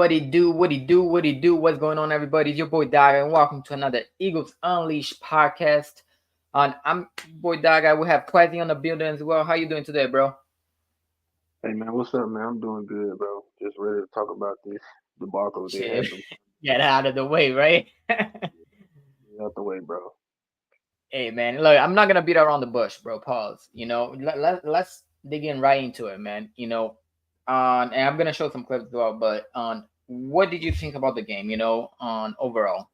What it do? What it do? What it do? What's going on, everybody? It's your boy Daga, and welcome to another Eagles Unleashed podcast. I'm boy Daga. We have Quasi on the building as well. How you doing today, bro? Hey man, what's up, man? I'm doing good, bro. Just ready to talk about this debacle that Shit, happened. get out of the way, right? Get out the way, bro. Hey, man. Look, I'm not gonna beat around the bush, bro. Pause. Let's dig in right into it, man. And I'm gonna show some clips as well. But on what did you think about the game? On overall.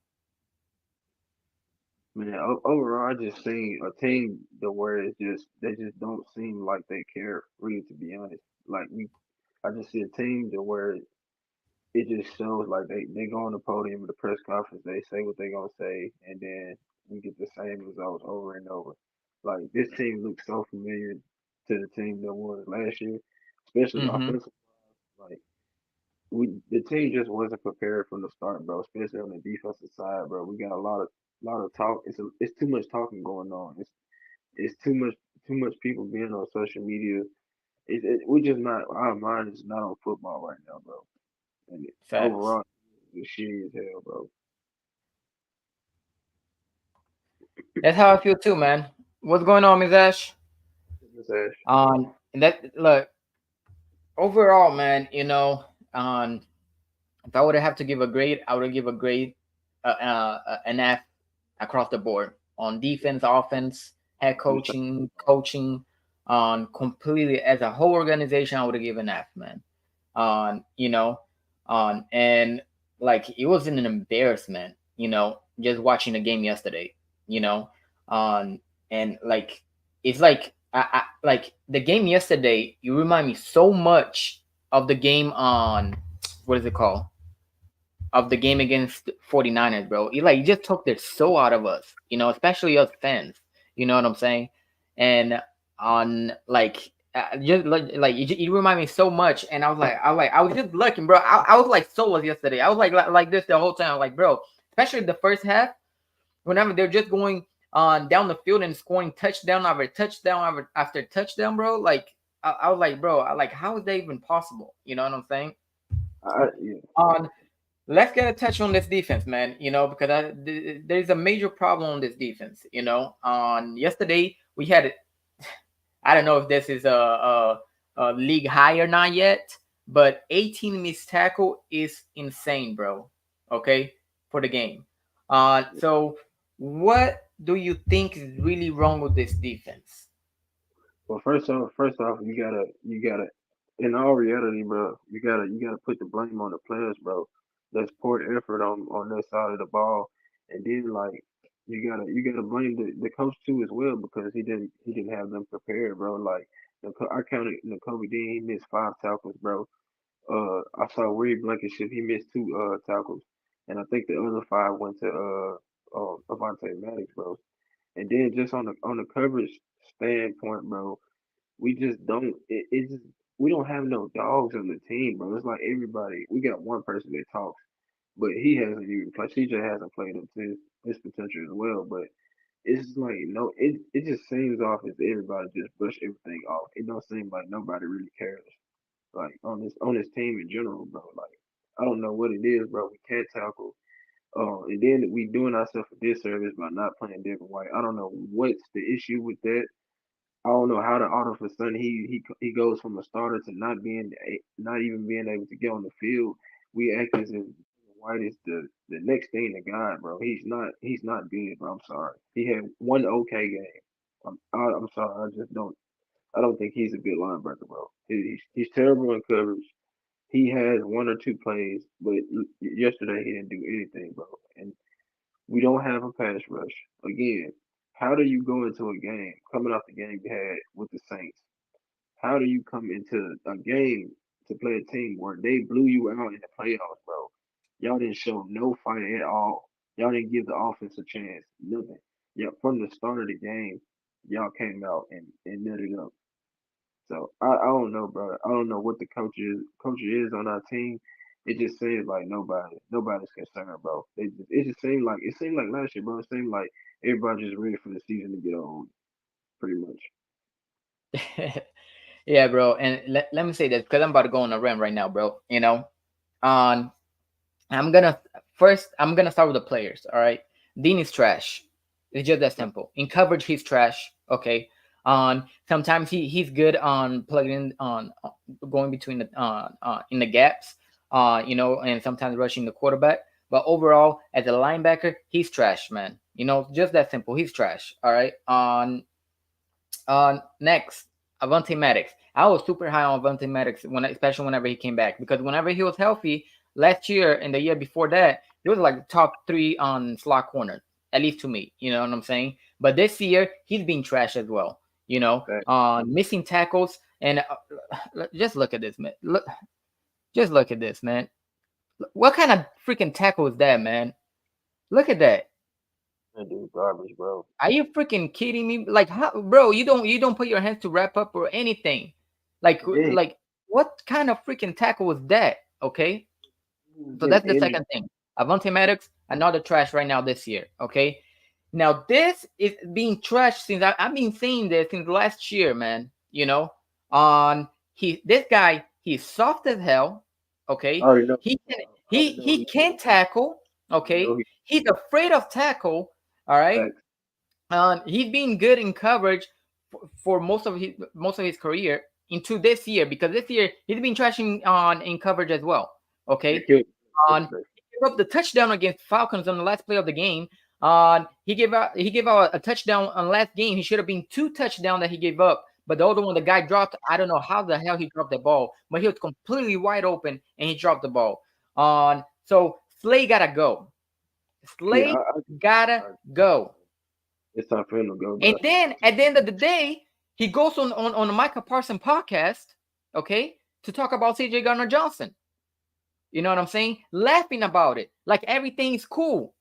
Man, overall, I just seen a team the where it's just they just don't seem like they care, really, to be honest. I just see a team to where it just shows like they go on the podium at the press conference, they say what they gonna say, and then we get the same results over and over. Like this team looks so familiar to the team that was last year, especially Mm-hmm. offensive. Like we the team just wasn't prepared from the start, bro. Especially on the defensive side, bro. We got a lot of talk. It's too much talking going on. It's too much people being on social media. We just not our mind is not on football right now, bro. And Facts. overall, it's shitty as hell, bro. That's how I feel too, man. What's going on, Miss Ash? It's ass. And that look overall, man. If I would have to give a grade, I would give a grade, an F across the board on defense, offense, head Just coaching, on completely as a whole organization. I would give an F, man. On on and like it was an embarrassment. Just watching the game yesterday. You know, on and like it's like like the game yesterday. You remind me so much of the game on what is it called? Of the game against 49ers, bro. He just took their soul out of us, especially us fans. You know what I'm saying? And on just like you remind me so much. And I was just looking, bro. I was like soulless yesterday. I was like this the whole time, like, bro. Especially the first half, whenever they're just going on down the field and scoring touchdown after touchdown after touchdown, bro. Like I was like, bro, how is that even possible? You know what I'm saying? yeah. On Let's get a touch on this defense, man. Because there's a major problem on this defense. On yesterday we had, I don't know if this is a league high or not yet, but 18 missed tackle is insane, bro. Okay, for the game. So what do you think is really wrong with this defense? Well, first off, you gotta, in all reality, bro, you gotta put the blame on the players, bro. That's poor effort on their side of the ball, and then like you gotta blame the coach too as well because he didn't have them prepared, bro. Like I counted Nakobe Dean, he missed 5 tackles, bro. I saw Reed Blankenship, he missed 2 tackles, and I think the other 5 went to Avante Maddox, bro. And then just on the coverage standpoint, bro, we just don't. It just we don't have no dogs on the team, bro. It's like everybody. We got one person that talks, but he hasn't even played. CJ hasn't played up to his potential as well. But it's like no, it just seems off as everybody just brush everything off. It don't seem like nobody really cares. Like on this team in general, bro. Like I don't know what it is, bro. We can't tackle. And then we doing ourselves a disservice by not playing Devin White. I don't know what's the issue with that. I don't know how the all of a sudden he goes from a starter to not even being able to get on the field. We act as if White is the next thing to God, bro. He's not good, bro. I'm sorry. He had one okay game. I'm sorry. I don't think he's a good linebacker, bro. He's terrible in coverage. He has one or two plays, but yesterday he didn't do anything, bro. And we don't have a pass rush. Again, how do you go into a game coming off the game you had with the Saints? How do you come into a game to play a team where they blew you out in the playoffs, bro? Y'all didn't show no fight at all. Y'all didn't give the offense a chance. Nothing. Yeah, from the start of the game, y'all came out and nutted up. So I don't know, bro. I don't know what the coach is on our team. It just seems like nobody's concerned, bro. It seemed like last year, bro. It seemed like everybody just ready for the season to get old, pretty much. Yeah, bro. And let me say this because I'm about to go on a rant right now, bro. On I'm gonna I'm gonna start with the players. All right, Dean is trash. It's just that simple. In coverage, he's trash. Okay. On sometimes he's good on plugging on going between the in the gaps. And sometimes rushing the quarterback. But overall, as a linebacker, he's trash, man. Just that simple. He's trash. All right. Next, Avante Maddox. I was super high on Avante Maddox especially whenever he came back, because whenever he was healthy last year and the year before that, he was like top three on slot corner, at least to me. You know what I'm saying? But this year he's been trash as well. Fact. Missing tackles, and just look at this, man. Just look at this, man. What kind of freaking tackle is that, man? Look at that. That dude garbage, bro. Are you freaking kidding me? Like, how, bro? You don't put your hands to wrap up or anything. Like, Yeah, what kind of freaking tackle was that? Okay, he was so getting that's the injured. second thing. Avante Maddox, another trash right now this year. Okay, now this is being trashed since I've been saying this since last year, man. On this guy, he's soft as hell. I Okay, already know. he can I already know he he. can't tackle. I know Okay, he. he's afraid of tackle. All right, Facts. he's been good in coverage for most of his career into this year, because this year he's been trashing on in coverage as well. That Okay, killed on yesterday. he gave up the touchdown against Falcons on the last play of the game. He gave out a touchdown on last game. He should have been two touchdowns that he gave up. But the other one, the guy dropped. I don't know how the hell he dropped the ball, but he was completely wide open and he dropped the ball. So Slay gotta go. Yeah, Slay gotta I, go. it's time for him to go, And bro. then at the end of the day, he goes on a Micah Parsons podcast, okay, to talk about CJ Garner Johnson. You know what I'm saying? Laughing about it. Like everything's cool.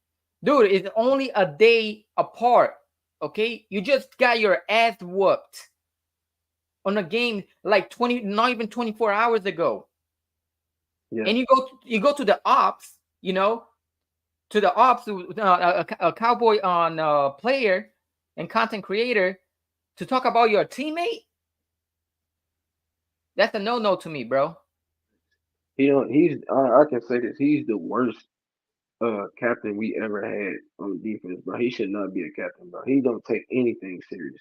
Dude, it's only a day apart. Okay? You just got your ass whooped on a game like 20, not even 24 hours ago. Yeah, And you go to the ops, to the ops, a cowboy on player and content creator to talk about your teammate. That's a no-no to me, bro. he don't. He's. I can say this. He's the worst captain we ever had on defense, bro. He should not be a captain, bro. He don't take anything serious.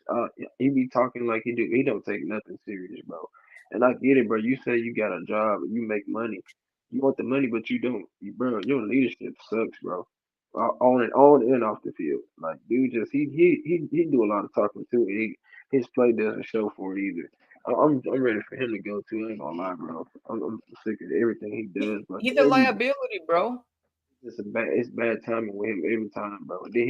He be talking like he do. He don't take nothing serious, bro. And I get it, bro. You say you got a job and you make money. You want the money, but you don't, bro. Your leadership sucks, bro. On and off the field, like dude, just he do a lot of talking too. His play doesn't show for it either. I'm ready for him to go too. I ain't gonna lie, bro. I'm sick of everything he does, bro. He's a liability, bro. It's bad timing with him every time, bro. Then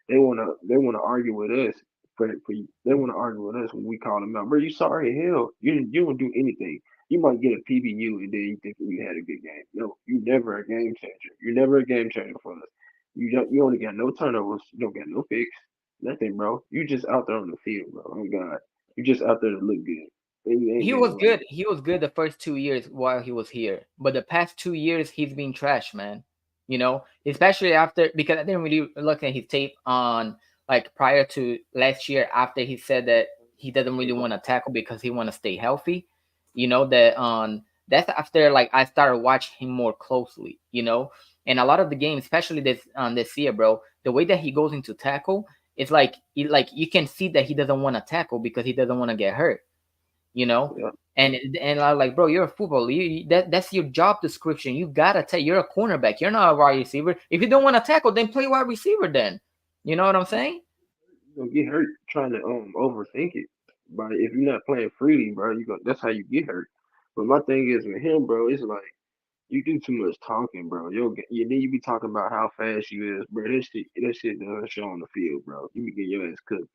they wanna argue with us they wanna argue with us when we call him out. Bro, you sorry hell. You don't do anything. You might get a PBU and then you think you had a good game. No, you never a game changer. You're never a game changer for us. You only got no turnovers. You don't got no picks. Nothing, bro. You just out there on the field, bro. Oh God. You just out there to look good. And you ain't He been was like good. He was good the first 2 years while he was here, but the past 2 years he's been trash, man. Especially after, because I didn't really look at his tape on like prior to last year, after he said that he doesn't really want to tackle because he want to stay healthy. That's after like I started watching him more closely. And a lot of the games, especially this year, bro, the way that he goes into tackle, it's like you can see that he doesn't want to tackle because he doesn't want to get hurt you know yeah. and I'm like, bro, you're a footballer. That's your job description. You gotta take. You're a cornerback. You're not a wide receiver. If you don't want to tackle, then play wide receiver. Then you know what I'm saying? You gonna get hurt trying to overthink it. But if you're not playing freely, bro, that's how you get hurt. But my thing is with him, bro, it's like you do too much talking, bro. Then you be talking about how fast you is, bro. That shit doesn't show on the field, bro. You be getting your ass cooked.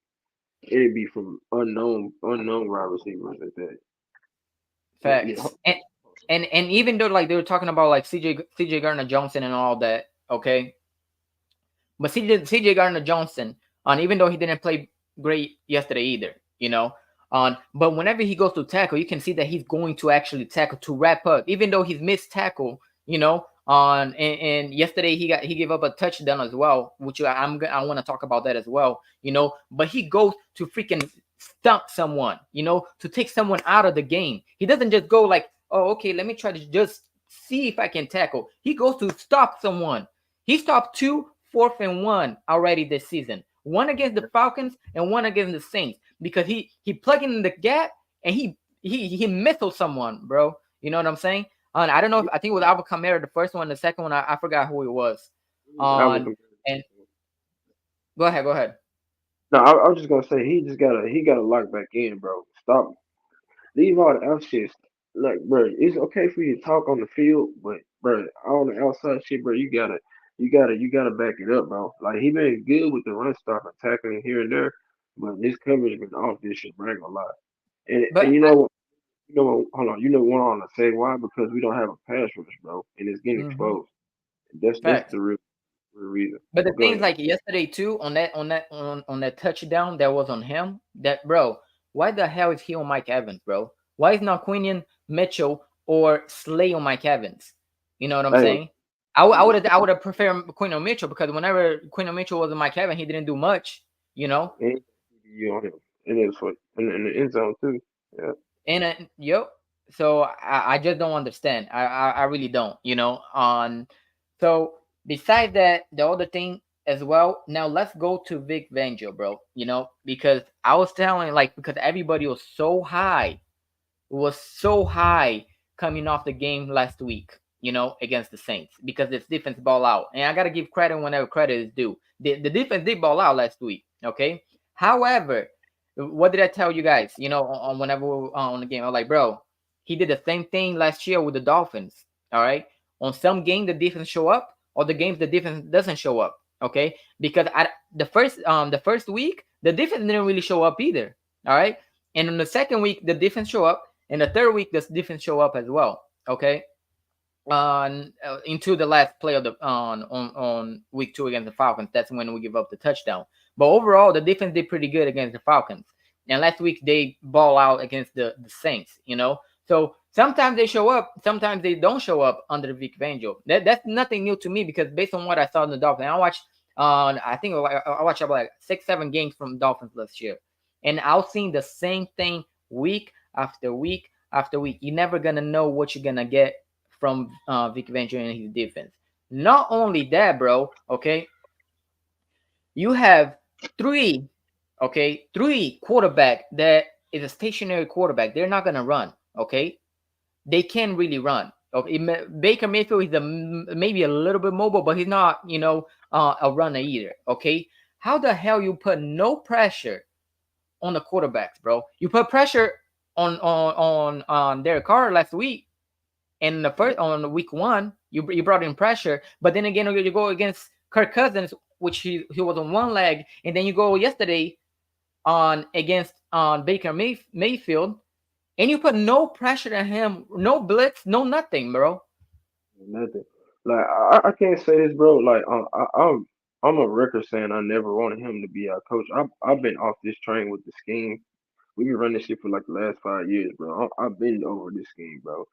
It'd be from unknown wide receivers at that. But yeah, Facts. And even though like they were talking about like CJ Gardner Johnson and all that, okay, but CJ Gardner Johnson, and even though he didn't play great yesterday either, but whenever he goes to tackle, you can see that he's going to actually tackle to wrap up, even though he's missed tackle, and yesterday he gave up a touchdown as well, which I want to talk about that as well, but he goes to freaking stump someone, to take someone out of the game. He doesn't just go like, oh, okay, let me try to just see if I can tackle. He goes to stop someone. He stopped two 4th and 1 already this season. One against the Falcons and one against the Saints because he plugged in the gap and he missiled someone, bro. You know what I'm saying? I don't know if I think it was Alvin Kamara the first one, the second one I forgot who it was. Alvin On Kamara. and go ahead, go ahead. No, I was just gonna say he gotta lock back in, bro. Stop, leave all the out shit. Like, bro, it's okay for you to talk on the field, but bro, on the outside shit, bro, you gotta back it up, bro. Like he been good with the run stop and tackling here and there, but this coverage been off this shit, bro. I ain't gonna lie. And But you know what? You know what? Hold on. You know what? I want to say why? Because we don't have a pass rush, bro, and it's getting mm-hmm, exposed. That's facts. the real reason. But the But go things ahead. like yesterday too, on that touchdown that was on him, that bro, why the hell is he on Mike Evans, bro? Why is not Quinion Mitchell or Slay on Mike Evans? You know what I'm Hey, saying? I would have preferred Quinion Mitchell because whenever Quinion Mitchell was on Mike Evans, he didn't do much, you know. and you on him, and it's for in the end zone too. Yeah. And yep. So I just don't understand. I really don't. You know. On so besides that, the other thing as well. Now let's go to Vic Fangio, bro. You know, because I was telling like because everybody was so high coming off the game last week, you know, against the Saints because this defense ball out. And I got to give credit whenever credit is due. The defense did ball out last week, okay? However, what did I tell you guys, you know, on whenever we were on the game? I was like, bro, he did the same thing last year with the Dolphins, all right? On some game, the defense show up, or the games the defense doesn't show up, okay? Because the first week, the defense didn't really show up either, all right? And in the second week, the defense show up, and the third week, the defense show up as well. Okay, into the last play of the on week 2 against the Falcons. That's when we give up the touchdown. But overall, the defense did pretty good against the Falcons. And last week they ball out against the Saints. You know, so sometimes they show up, sometimes they don't show up under Vic Fangio. That's nothing new to me because based on what I saw in the Dolphins, I watched. I think I watched about like 6-7 games from Dolphins last year, and I've seen the same thing week after week after week. You're never gonna know what you're gonna get from Vic Fangio and his defense. Not only that, bro. Okay, you have three, three quarterback that is a stationary quarterback. They're not gonna run. Okay, they can't really run. Okay, Baker Mayfield is maybe a little bit mobile, but he's not, you know, a runner either. Okay, how the hell you put no pressure on the quarterbacks, bro? You put pressure on Derek Carr last week, and the first on week 1, you brought in pressure, but then again you go against Kirk Cousins, which he was on one leg, and then you go yesterday on against on Baker Mayfield, and you put no pressure on him, no blitz, no nothing, bro. Nothing. Like I can't say this, bro. Like I'm a record saying I never wanted him to be our coach. I've been off this train with the scheme. We've been running this shit for like the last 5 years, bro. I've been over this scheme, bro.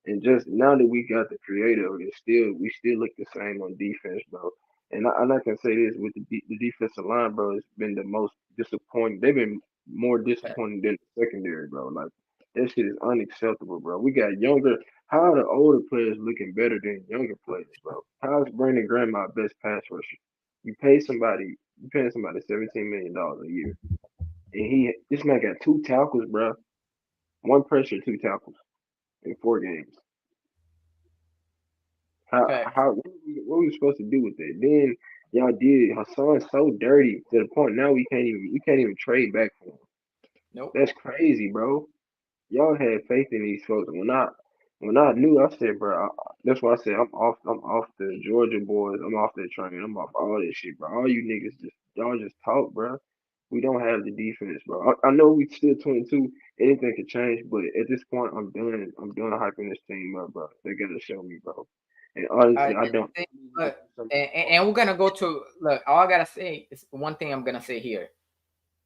And just now that we got the creative, we still look the same on defense, bro. And I can say this with the defensive line, bro. It's been the most disappointing. They've been more disappointing than the secondary, bro. Like that shit is unacceptable, bro. We got younger. How are the older players looking better than younger players, bro? How is Brandon Graham our best pass rusher? You paying somebody $17 million a year, and this man got two tackles, bro. One pressure, two tackles in 4 games. Facts. What we supposed to do with it? Then y'all did Hassan's so dirty to the point now we can't even trade back for him. Nope. That's crazy, bro. Y'all had faith in these folks. And when I knew, I said, bro, that's why I said I'm off the Georgia boys. I'm off that train. I'm off all this shit, bro. All you niggas y'all just talk, bro. We don't have the defense, bro. I know we still 22. Anything could change, but at this point, I'm done hyping this team up, bro. They gotta show me, bro. And honestly, I This don't. thing, I need to look, get some and we're gonna go to look. All I gotta say is one thing I'm gonna say here.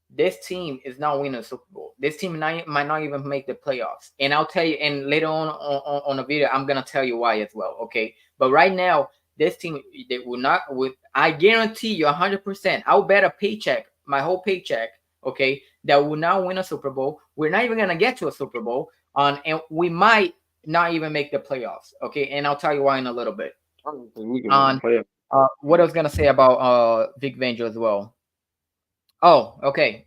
This team is not winning a Super Bowl. This team might not even make the playoffs. And I'll tell you, and later on the video, I'm gonna tell you why as well. Okay, but right now, this team they will not. With I guarantee you 100%. I'll bet a paycheck, my whole paycheck. Okay, that will not win a Super Bowl. We're not even gonna get to a Super Bowl. And we might. not even make the playoffs. Okay, and I'll tell you why in a little bit. I don't think we can make the On playoffs. what I was gonna say about Vic Fangio as well. Oh, okay.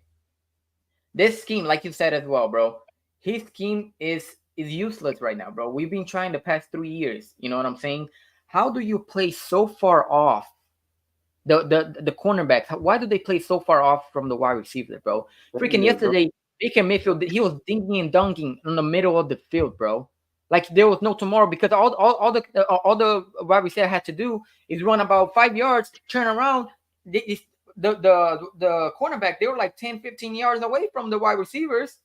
This scheme, like you said as well, bro, his scheme is useless right now, bro. We've been trying the past 3 years. You know what I'm saying? How do you play so far off the cornerbacks? Why do they play so far off from the wide receiver, bro? Freaking Yeah, bro. yesterday, Baker Mayfield, he was dinking and dunking in the middle of the field, bro. Like there was no tomorrow because all the wide receiver had to do is run about 5 yards, turn around. The cornerback, they were like 10, 15 yards away from the wide receivers.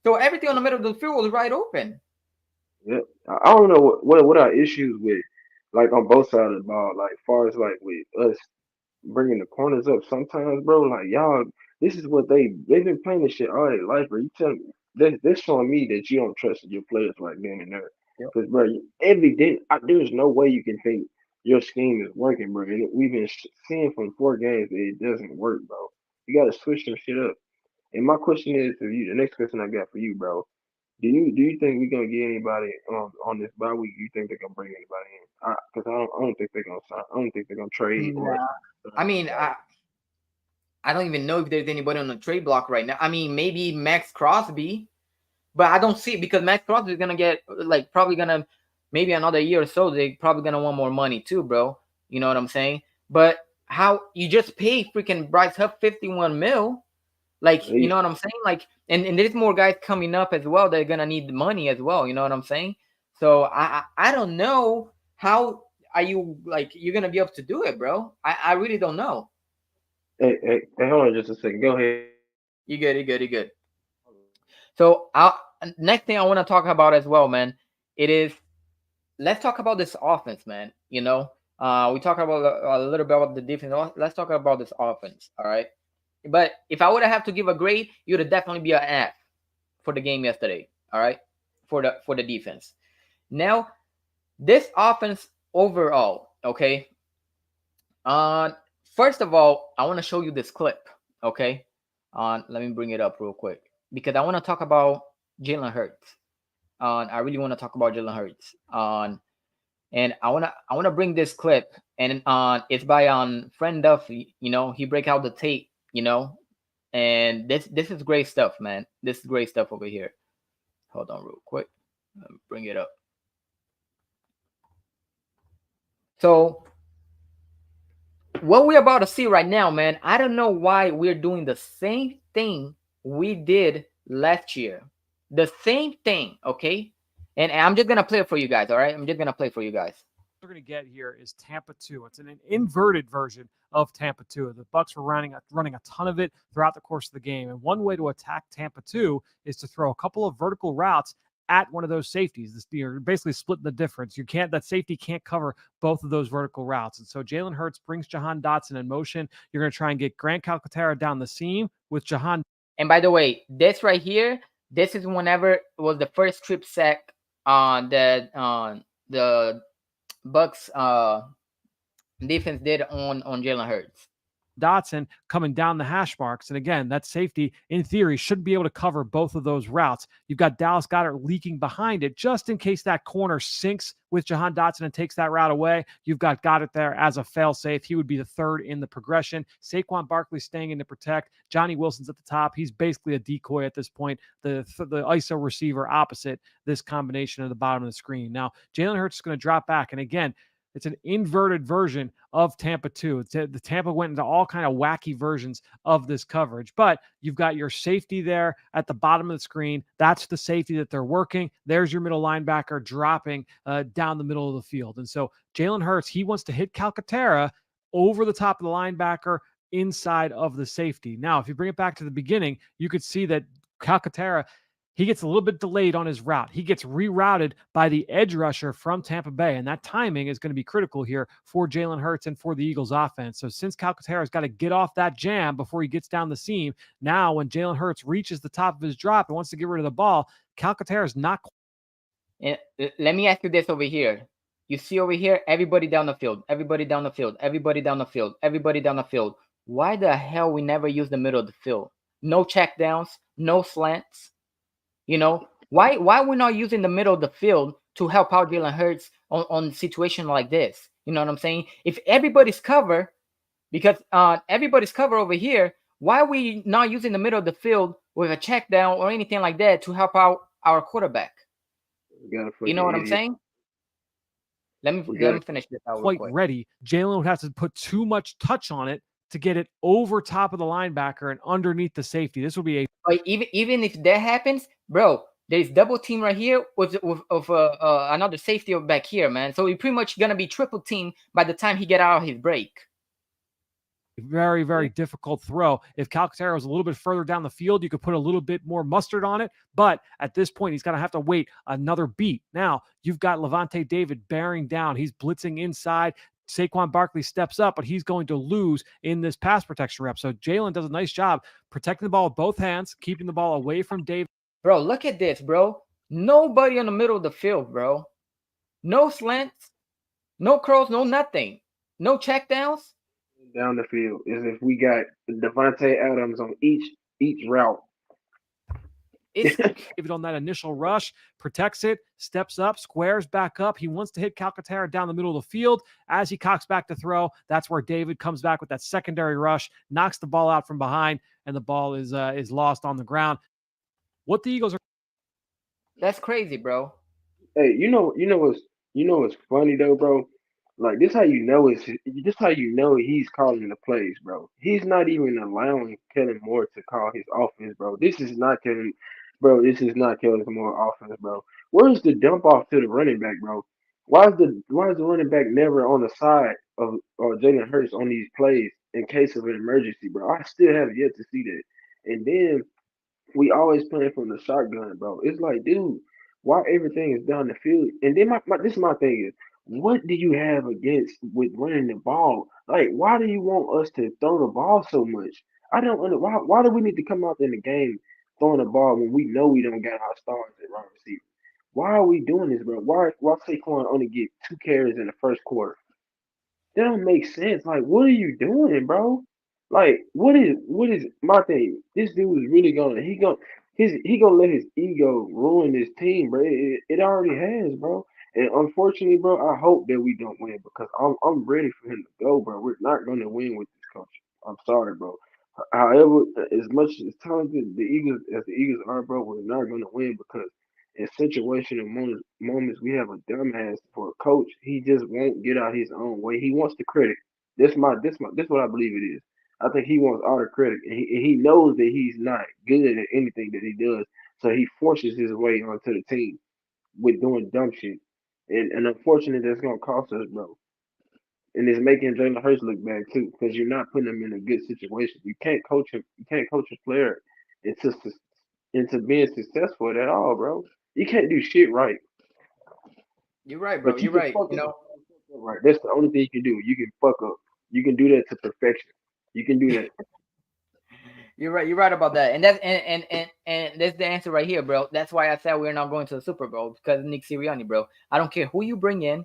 So everything on the middle of the field was right open. Yeah, I don't know what our issues with, like on both sides of the ball, like far as like with us bringing the corners up sometimes, bro. Like y'all, this is what they've been playing this shit all their life, bro. You tell me that's showing me that you don't trust your players like then and there. Yep. Because bro, every day there's no way you can think your scheme is working, bro. And we've been seeing from 4 games that it doesn't work, bro. You got to switch some shit up. And my question is to you. The next question I got for you, bro. Do you think we're gonna get anybody on this bye week? You think they're gonna bring anybody in? Because I don't think they're gonna sign. I don't think they're gonna trade or Nah. sign I mean, anybody. I don't even know if there's anybody on the trade block right now. I mean, maybe Max Crosby, but I don't see it because Max Crosby is gonna get like probably gonna maybe another year or so. They probably gonna want more money too, bro. You know what I'm saying? But how you just pay freaking Bryce Huff 51 mil? Like, you They, know what I'm saying? Like, and there's more guys coming up as well. They're gonna need the money as well. You know what I'm saying? So I don't know how are you like you're gonna be able to do it, bro. I really don't know. hey, hold on just a second. Go ahead. You good? You good? You good? So next thing I want to talk about as well, man. It is let's talk about this offense, man. We talk about a little bit about the defense. Let's talk about this offense. All right. But if I would have to give a grade, you would definitely be an F for the game yesterday. All right, for the defense. Now this offense overall, okay. Uh, First of all, I want to show you this clip. Okay. Let me bring it up real quick because I want to talk about Jalen Hurts. I really want to talk about Jalen Hurts. And I wanna bring this clip, and it's by friend Duffy. He break out the tape. And this is great stuff, man. This is great stuff over here. Hold on, real quick. Let me bring it up. So what we're about to see right now, man. I don't know why we're doing the same thing we did last year. The same thing, okay? And I'm just gonna play it for you guys. All right, I'm just gonna play for you guys. We're going to get here is Tampa 2. It's an inverted version of Tampa 2. The Bucs were running a ton of it throughout the course of the game. And one way to attack Tampa 2 is to throw a couple of vertical routes at one of those safeties. You're basically splitting the difference. That safety can't cover both of those vertical routes. And so Jalen Hurts brings Jahan Dotson in motion. You're going to try and get Grant Calcaterra down the seam with Jahan. And by the way, this right here, this is whenever was the first strip sack that the Bucs defense did on Jalen Hurts. Dotson coming down the hash marks. And again, that safety, in theory, should be able to cover both of those routes. You've got Dallas Goedert leaking behind it just in case that corner sinks with Jahan Dotson and takes that route away. You've got Goedert there as a fail-safe. He would be the third in the progression. Saquon Barkley staying in to protect. Johnny Wilson's at the top. He's basically a decoy at this point. The ISO receiver opposite this combination at the bottom of the screen. Now, Jalen Hurts is going to drop back. And again, it's an inverted version of Tampa 2. The Tampa went into all kind of wacky versions of this coverage, but you've got your safety there at the bottom of the screen. That's the safety that they're working. There's your middle linebacker dropping down the middle of the field. And so Jalen Hurts, he wants to hit Calcaterra over the top of the linebacker inside of the safety. Now, if you bring it back to the beginning, you could see that Calcaterra, he gets a little bit delayed on his route. He gets rerouted by the edge rusher from Tampa Bay, and that timing is going to be critical here for Jalen Hurts and for the Eagles offense. So since Calcaterra's got to get off that jam before he gets down the seam, now when Jalen Hurts reaches the top of his drop and wants to get rid of the ball, Calcaterra's not. And let me ask you this over here. You see over here, everybody down the field, everybody down the field, everybody down the field, everybody down the field. Why the hell we never use the middle of the field? No checkdowns, no slants. Why we're not using the middle of the field to help out Jalen Hurts on situation like this. You know what I'm saying? If everybody's cover, because everybody's cover over here, why are we not using the middle of the field with a check down or anything like that to help out our quarterback? We got a You fucking know what I'm idiot. saying? We Let got me finish this out real Quite quick. ready. Jalen would have to put too much touch on it to get it over top of the linebacker and underneath the safety. This would be a But even if that happens, bro, there's double team right here with of another safety back here, man. So he's pretty much gonna be triple team by the time he get out of his break. very, very difficult throw. If Calcaterra was a little bit further down the field, you could put a little bit more mustard on it. But at this point, he's going to have to wait another beat. Now, you've got Levante David bearing down. He's blitzing inside. Saquon Barkley steps up, but he's going to lose in this pass protection rep. So Jalen does a nice job protecting the ball with both hands, keeping the ball away from David. Bro, look at this, bro. Nobody in the middle of the field, bro. No slants, no curls, no nothing. No check downs. down the field is if we got Devontae Adams on each route. It's David on that initial rush, protects it, steps up, squares back up. He wants to hit Calcaterra down the middle of the field. As he cocks back to throw, that's where David comes back with that secondary rush, knocks the ball out from behind, and the ball is lost on the ground. What the Eagles are that's crazy, bro. Hey, what's funny though, bro? Like this how you know he's calling the plays, bro. He's not even allowing Kellen Moore to call his offense, bro. This is not Kellen Moore offense, bro. Where's the dump off to the running back, bro? Why is the running back never on the side of Jalen Hurts on these plays in case of an emergency, bro? I still have yet to see that. And then we always playing from the shotgun, bro. It's like, dude, why everything is down the field? And then this is my thing is, what do you have against with running the ball? Like, why do you want us to throw the ball so much? I don't under why do we need to come out in the game throwing the ball when we know we don't got our stars at wide receiver? Why are we doing this, bro? Why Saquon only get 2 carries in the first quarter? That don't make sense. Like, what are you doing, bro? Like, what is my thing? This dude is really he gonna let his ego ruin this team, bro. It already has, bro. And unfortunately, bro, I hope that we don't win because I'm ready for him to go, bro. We're not gonna win with this coach. I'm sorry, bro. However, as much as talented the Eagles are, bro, we're not gonna win because in situation and moments, we have a dumbass for a coach. He just won't get out his own way. He wants the credit. This what I believe it is. I think he wants all the credit, and he knows that he's not good at anything that he does. So he forces his way onto the team with doing dumb shit. And unfortunately, that's gonna cost us, bro. And it's making Jalen Hurts look bad too, because you're not putting him in a good situation. You can't coach him. You can't coach a player into into being successful at all, bro. You can't do shit right, You're right, bro. but you You're can right. fuck You up. know, Right. That's the only thing you can do. You can fuck up. You can do that to perfection. You can do that. you're right. You're right about that. And that's and that's the answer right here, bro. That's why I said we're not going to the Super Bowl because of Nick Sirianni, bro. I don't care who you bring in,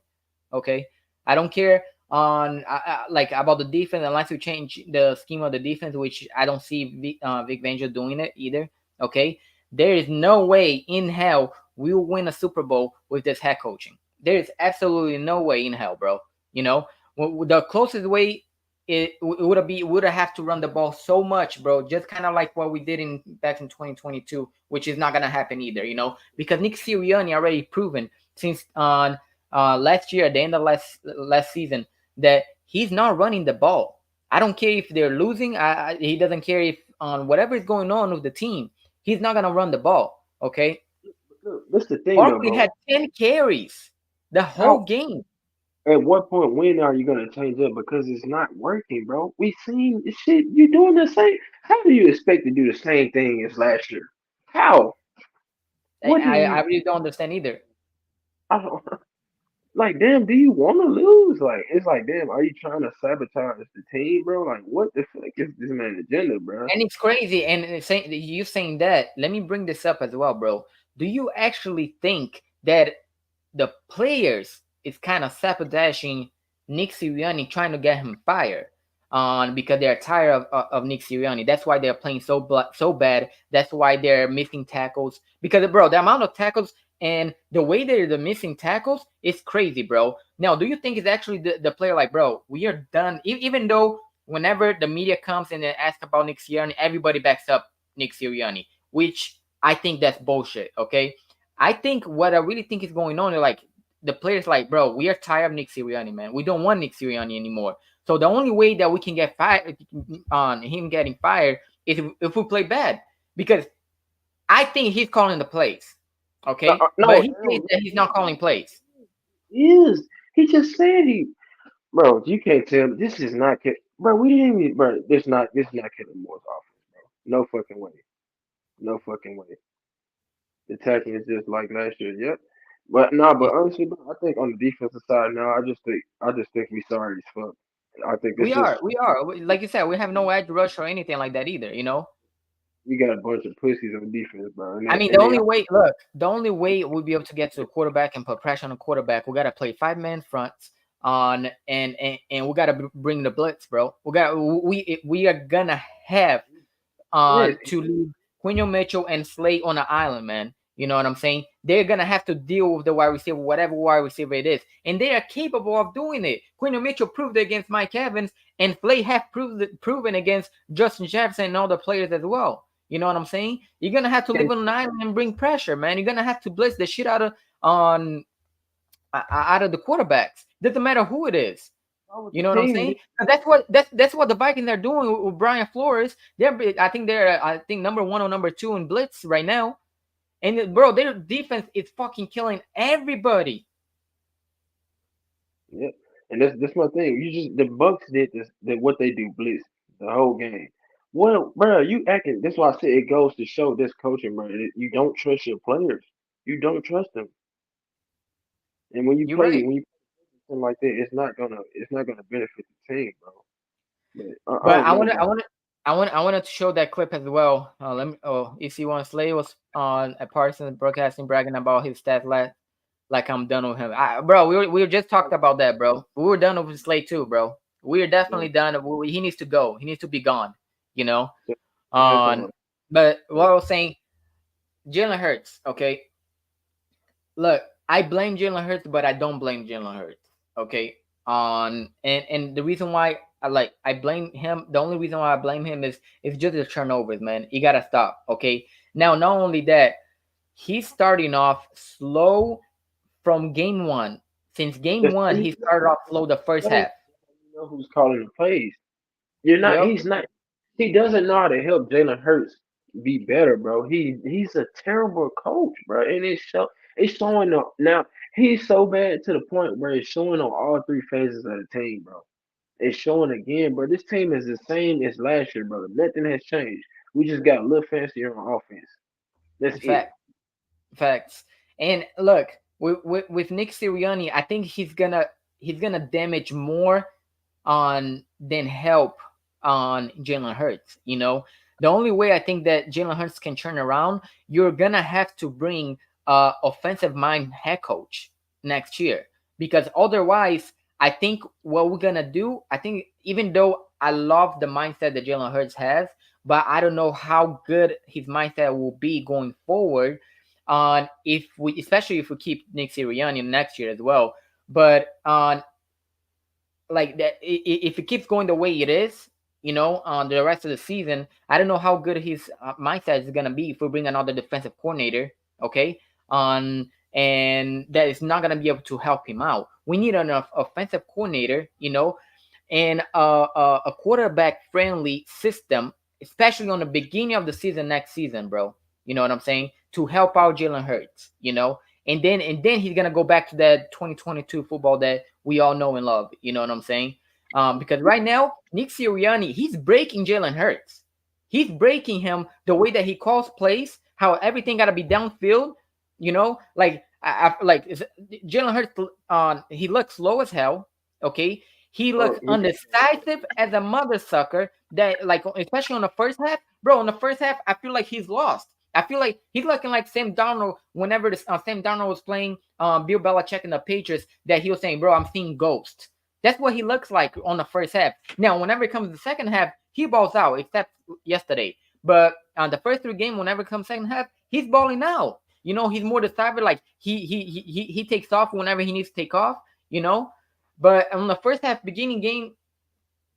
okay? I don't care on like about the defense unless you change the scheme of the defense, which I don't see Vic Fangio doing it either. Okay, there is no way in hell we will win a Super Bowl with this head coaching. There is absolutely no way in hell, bro. You know, the closest way it would have to run the ball so much, bro. Just kind of like what we did in back in 2022, which is not gonna happen either. You know, because Nick Sirianni already proven since on last year, at the end of last season, that he's not running the ball. I don't care if they're losing. He doesn't care if on whatever is going on with the team, he's not gonna run the ball. Okay, Look, that's the thing though, Barkley bro. had 10 carries the whole How game. at what point when are you gonna change up? Because it's not working, bro. We seen this shit. You doing the same. How do you expect to do the same thing as last year? How? I, What do I, I you? really don't understand either. I don't, like, damn. Do you want to lose? Like, it's like, damn. Are you trying to sabotage the team, bro? Like, what the fuck is this man agenda, bro? And it's crazy. And you saying that, let me bring this up as well, bro. Do you actually think that the players is kind of sabotaging Nick Sirianni, trying to get him fired? Because they're tired of Nick Sirianni. That's why they're playing so bad. That's why they're missing tackles. Because, bro, the amount of tackles And the way they're the missing tackles is crazy, bro. Now, do you think it's actually the player like, bro, we are done? Even though whenever the media comes and they ask about Nick Sirianni, everybody backs up Nick Sirianni, which I think that's bullshit. Okay, I think what I really think is going on is like the players like, bro, we are tired of Nick Sirianni, man. We don't want Nick Sirianni anymore. So the only way that we can get fired on him getting fired is if we play bad, because I think he's calling the plays. No, Okay, but no, he says that he's not calling plays. he is. He just said he, bro. You can't tell. This is not, bro. We didn't even, bro. This is not Kellen Moore's offense, bro. No fucking way. No fucking way. The tackling is just like last year. Yep. But nah, but Yeah, honestly, bro, I think on the defensive side now, I just think we sorry as fuck. I think we it's are, just like you said, we have no edge rush or anything like that either. we got a bunch of pussies on defense, bro, and I they, mean, and they the only way we'll be able to get to the quarterback and put pressure on the quarterback, we got to play 5-man fronts on, and we got to bring the blitz, bro. We are gonna have yes, to leave Quino Mitchell and Slade on the island, man. You know what I'm saying? They're gonna have to deal with the wide receiver, whatever wide receiver it is, and they are capable of doing it. Quino Mitchell proved it against Mike Evans, and Slade have proven against Justin Jefferson and all the players as well. You know what I'm saying? You're gonna have to can't live on an island and bring pressure, man. You're gonna have to blitz the shit out of on out of the quarterbacks. Doesn't matter who it is. go with You the know what I'm team. saying? 'Cause that's what the Vikings are doing with Brian Flores. I think number one or number two in blitz right now. And bro, their defense is fucking killing everybody. Yeah, and that's my thing. You just the Bucks did this. Did what they do, blitz the whole game. Well, bro, you acting. That's why I said it goes to show this coaching, bro. You don't trust your players. You don't trust them, and when you You're play right. when you play something like that, it's not gonna benefit the team, bro. But I But don't know, bro. I wanted to show that clip as well. Let me. Oh, if you want, Slay was on a Parsons broadcasting bragging about his stats last. Like I'm done with him. Bro, we were just talked about that, bro. We were done with Slay too, bro. We are Yeah, definitely done. He needs to go. He needs to be gone. You know. so, yeah, come On, on. but what I was saying, Jalen Hurts. Okay, look, I blame Jalen Hurts, but I don't blame Jalen Hurts. Okay, and the reason why I blame him, the only reason why I blame him is just the turnovers, man. You gotta stop. Okay, now not only that, he's starting off slow from game one. Since game That's one, how you he started off slow the first know. half. You know who's calling the plays. You're not. Yep. He's not. He doesn't know how to help Jalen Hurts be better, bro. He's a terrible coach, bro, and it's showing up now. He's so bad to the point where it's showing on all three phases of the team, bro. It's showing again, bro. This team is the same as last year, brother. Nothing has changed. We just got a little fancier on offense. That's it. Fact. Facts. And look, with Nick Sirianni, I think he's gonna damage more on than help on Jalen Hurts. The only way I think that Jalen Hurts can turn around, you're gonna have to bring a offensive mind head coach next year, because otherwise, I think what we're gonna do. I think even though I love the mindset that Jalen Hurts has, but I don't know how good his mindset will be going forward. On if we, especially if we keep Nick Sirianni next year as well, but on like that if it keeps going the way it is, on the rest of the season, I don't know how good his mindset is gonna be if we bring another defensive coordinator. Okay, on and that is not gonna be able to help him out. We need an offensive coordinator, and a quarterback friendly system, especially on the beginning of the season next season, bro. You know what I'm saying? To help out Jalen Hurts, and then he's gonna go back to that 2022 football that we all know and love. You know what I'm saying? Because right now, Nick Sirianni, he's breaking Jalen Hurts. He's breaking him the way that he calls plays, how everything got to be downfield. Like Jalen Hurts. He looks slow as hell. Okay, he Bro, looks undecisive as a mother sucker. That like, especially on the first half, bro. On the first half, I feel like he's lost. I feel like he's looking like Sam Darnold whenever Sam Darnold was playing Bill Belichick in the Patriots, that he was saying, bro, I'm seeing ghosts. That's what he looks like on the first half. Now, whenever it comes to the second half, he balls out, except yesterday. But on the first three games, whenever it comes second half, he's balling out. He's more decisive. Like he takes off whenever he needs to take off. But on the first half, beginning game,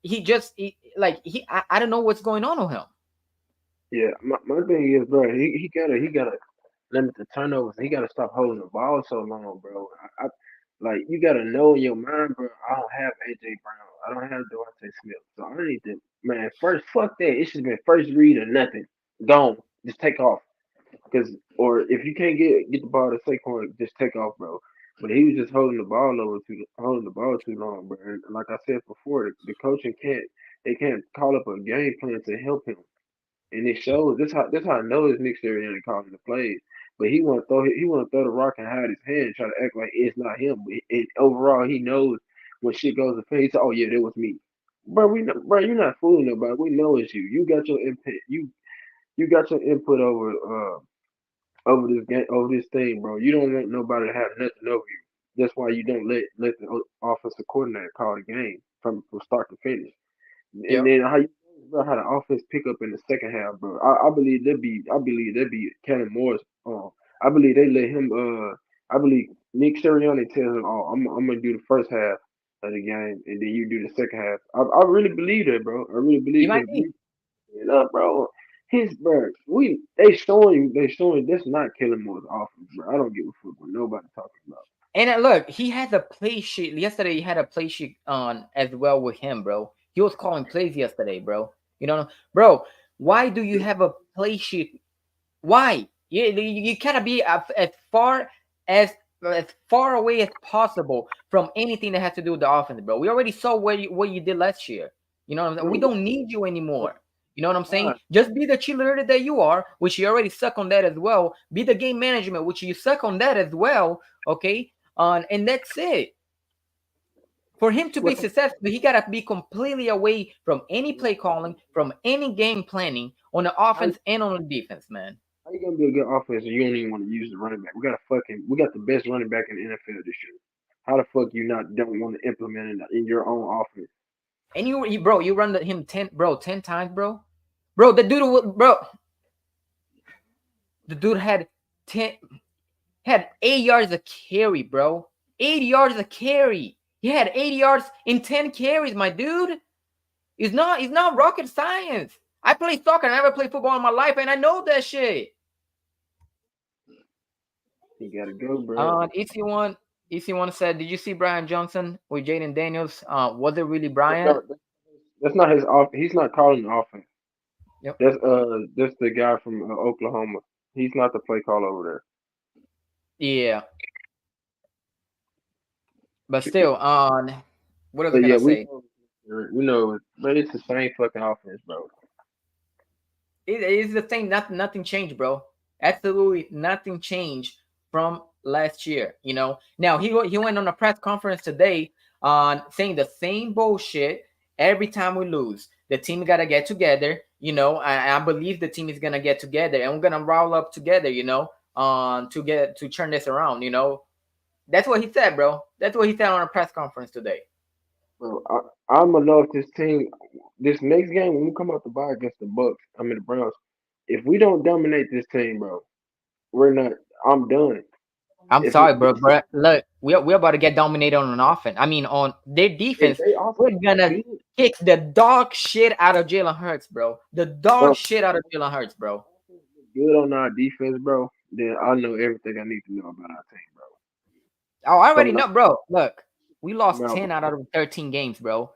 I don't know what's going on with him. Yeah, my thing is, bro, he gotta limit the turnovers. He gotta stop holding the ball so long, bro. Like you gotta know in your mind, bro. I don't have AJ Brown. I don't have Devontae Smith, so I need to, man. First, fuck that. It should have been first read or nothing. Gone. Just take off. Or if you can't get the ball to Saquon, just take off, bro. But he was just holding the ball too long, bro. And like I said before, the coaching can't call up a game plan to help him. And it shows. This how I know it's Nick Sirianni calling the plays. But he want to throw the rock and hide his hand, and try to act like it's not him. And overall, he knows when shit goes to play. He said, "Oh yeah, that was me." Bro, bro, you're not fooling nobody. We know it's you. You got your input. You got your input over this game, over this thing, bro. You don't want nobody to have nothing over you. That's why you don't let the offensive coordinator call the game from start to finish. And Yep. then how the offense pick up in the second half, bro. I believe that be Kellen Moore's. I believe they let him. I believe Nick Sirianni tells him, "Oh, I'm gonna do the first half of the game, and then you do the second half." I really believe that, bro. I really He believe might because be. bro. His bro, they showing that's not Kellen Moore's offense, bro. I don't give a fuck what nobody talking about. And look, he has a play sheet. Yesterday, he had a play sheet on as well with him, bro. He was calling plays yesterday, bro. Bro. Why do you have a play sheet? Why? You gotta be as as far away as possible from anything that has to do with the offense, bro. We already saw what you did last year. You know what I'm saying? We Bro, don't need you anymore. You know what I'm saying? why? Just be the cheerleader that you are, which you already suck on that as well. Be the game management, which you suck on that as well. Okay, and that's it. For him to be What? successful, he gotta be completely away from any play calling, from any game planning on the How, offense and on the defense, man. how you gonna be a good offense and you don't even want to use the running back? We got the best running back in the NFL this year. How the fuck you not don't want to implement it in your own offense? And bro, you run him 10 times, bro. Bro, the dude had 10, had 8 yards a carry, bro. 8 yards a carry. He had 8 yards in 10 carries, my dude. It's not rocket science. I play soccer. I never played football in my life, and I know that shit. You gotta go, bro. EC1 said, "Did you see Brian Johnson with Jaden Daniels? Was it really Brian?" No, that's not his off. He's not calling the offense. Yep. That's the guy from Oklahoma. He's not the play call over there. Yeah, but still, what was I But yeah, gonna say? we know, but it's the same fucking offense, bro. It is the same. Nothing changed, bro. Absolutely nothing changed from last year. Now he went on a press conference today on saying the same bullshit every time we lose. The team gotta get together. I believe the team is gonna get together and we're gonna roll up together. To turn this around. That's what he said, bro. That's what he said on a press conference today. Bro, I'm gonna know if this team, this next game when we come out the bye against the Bucs, I mean the Browns, if we don't dominate this team, bro, we're not. I'm done. I'm If we, sorry, bro. But look, we're about to get dominated on an offense. I mean, on their if defense, they offense we're is gonna good, kick the dog shit out of Jalen Hurts, bro. The dog bro, shit out of Jalen Hurts, bro. good on our defense, bro, then I know everything I need to know about our team, bro. Oh, I already Coming out, know, bro. Look, we lost coming out, 10 out of 13 games, bro.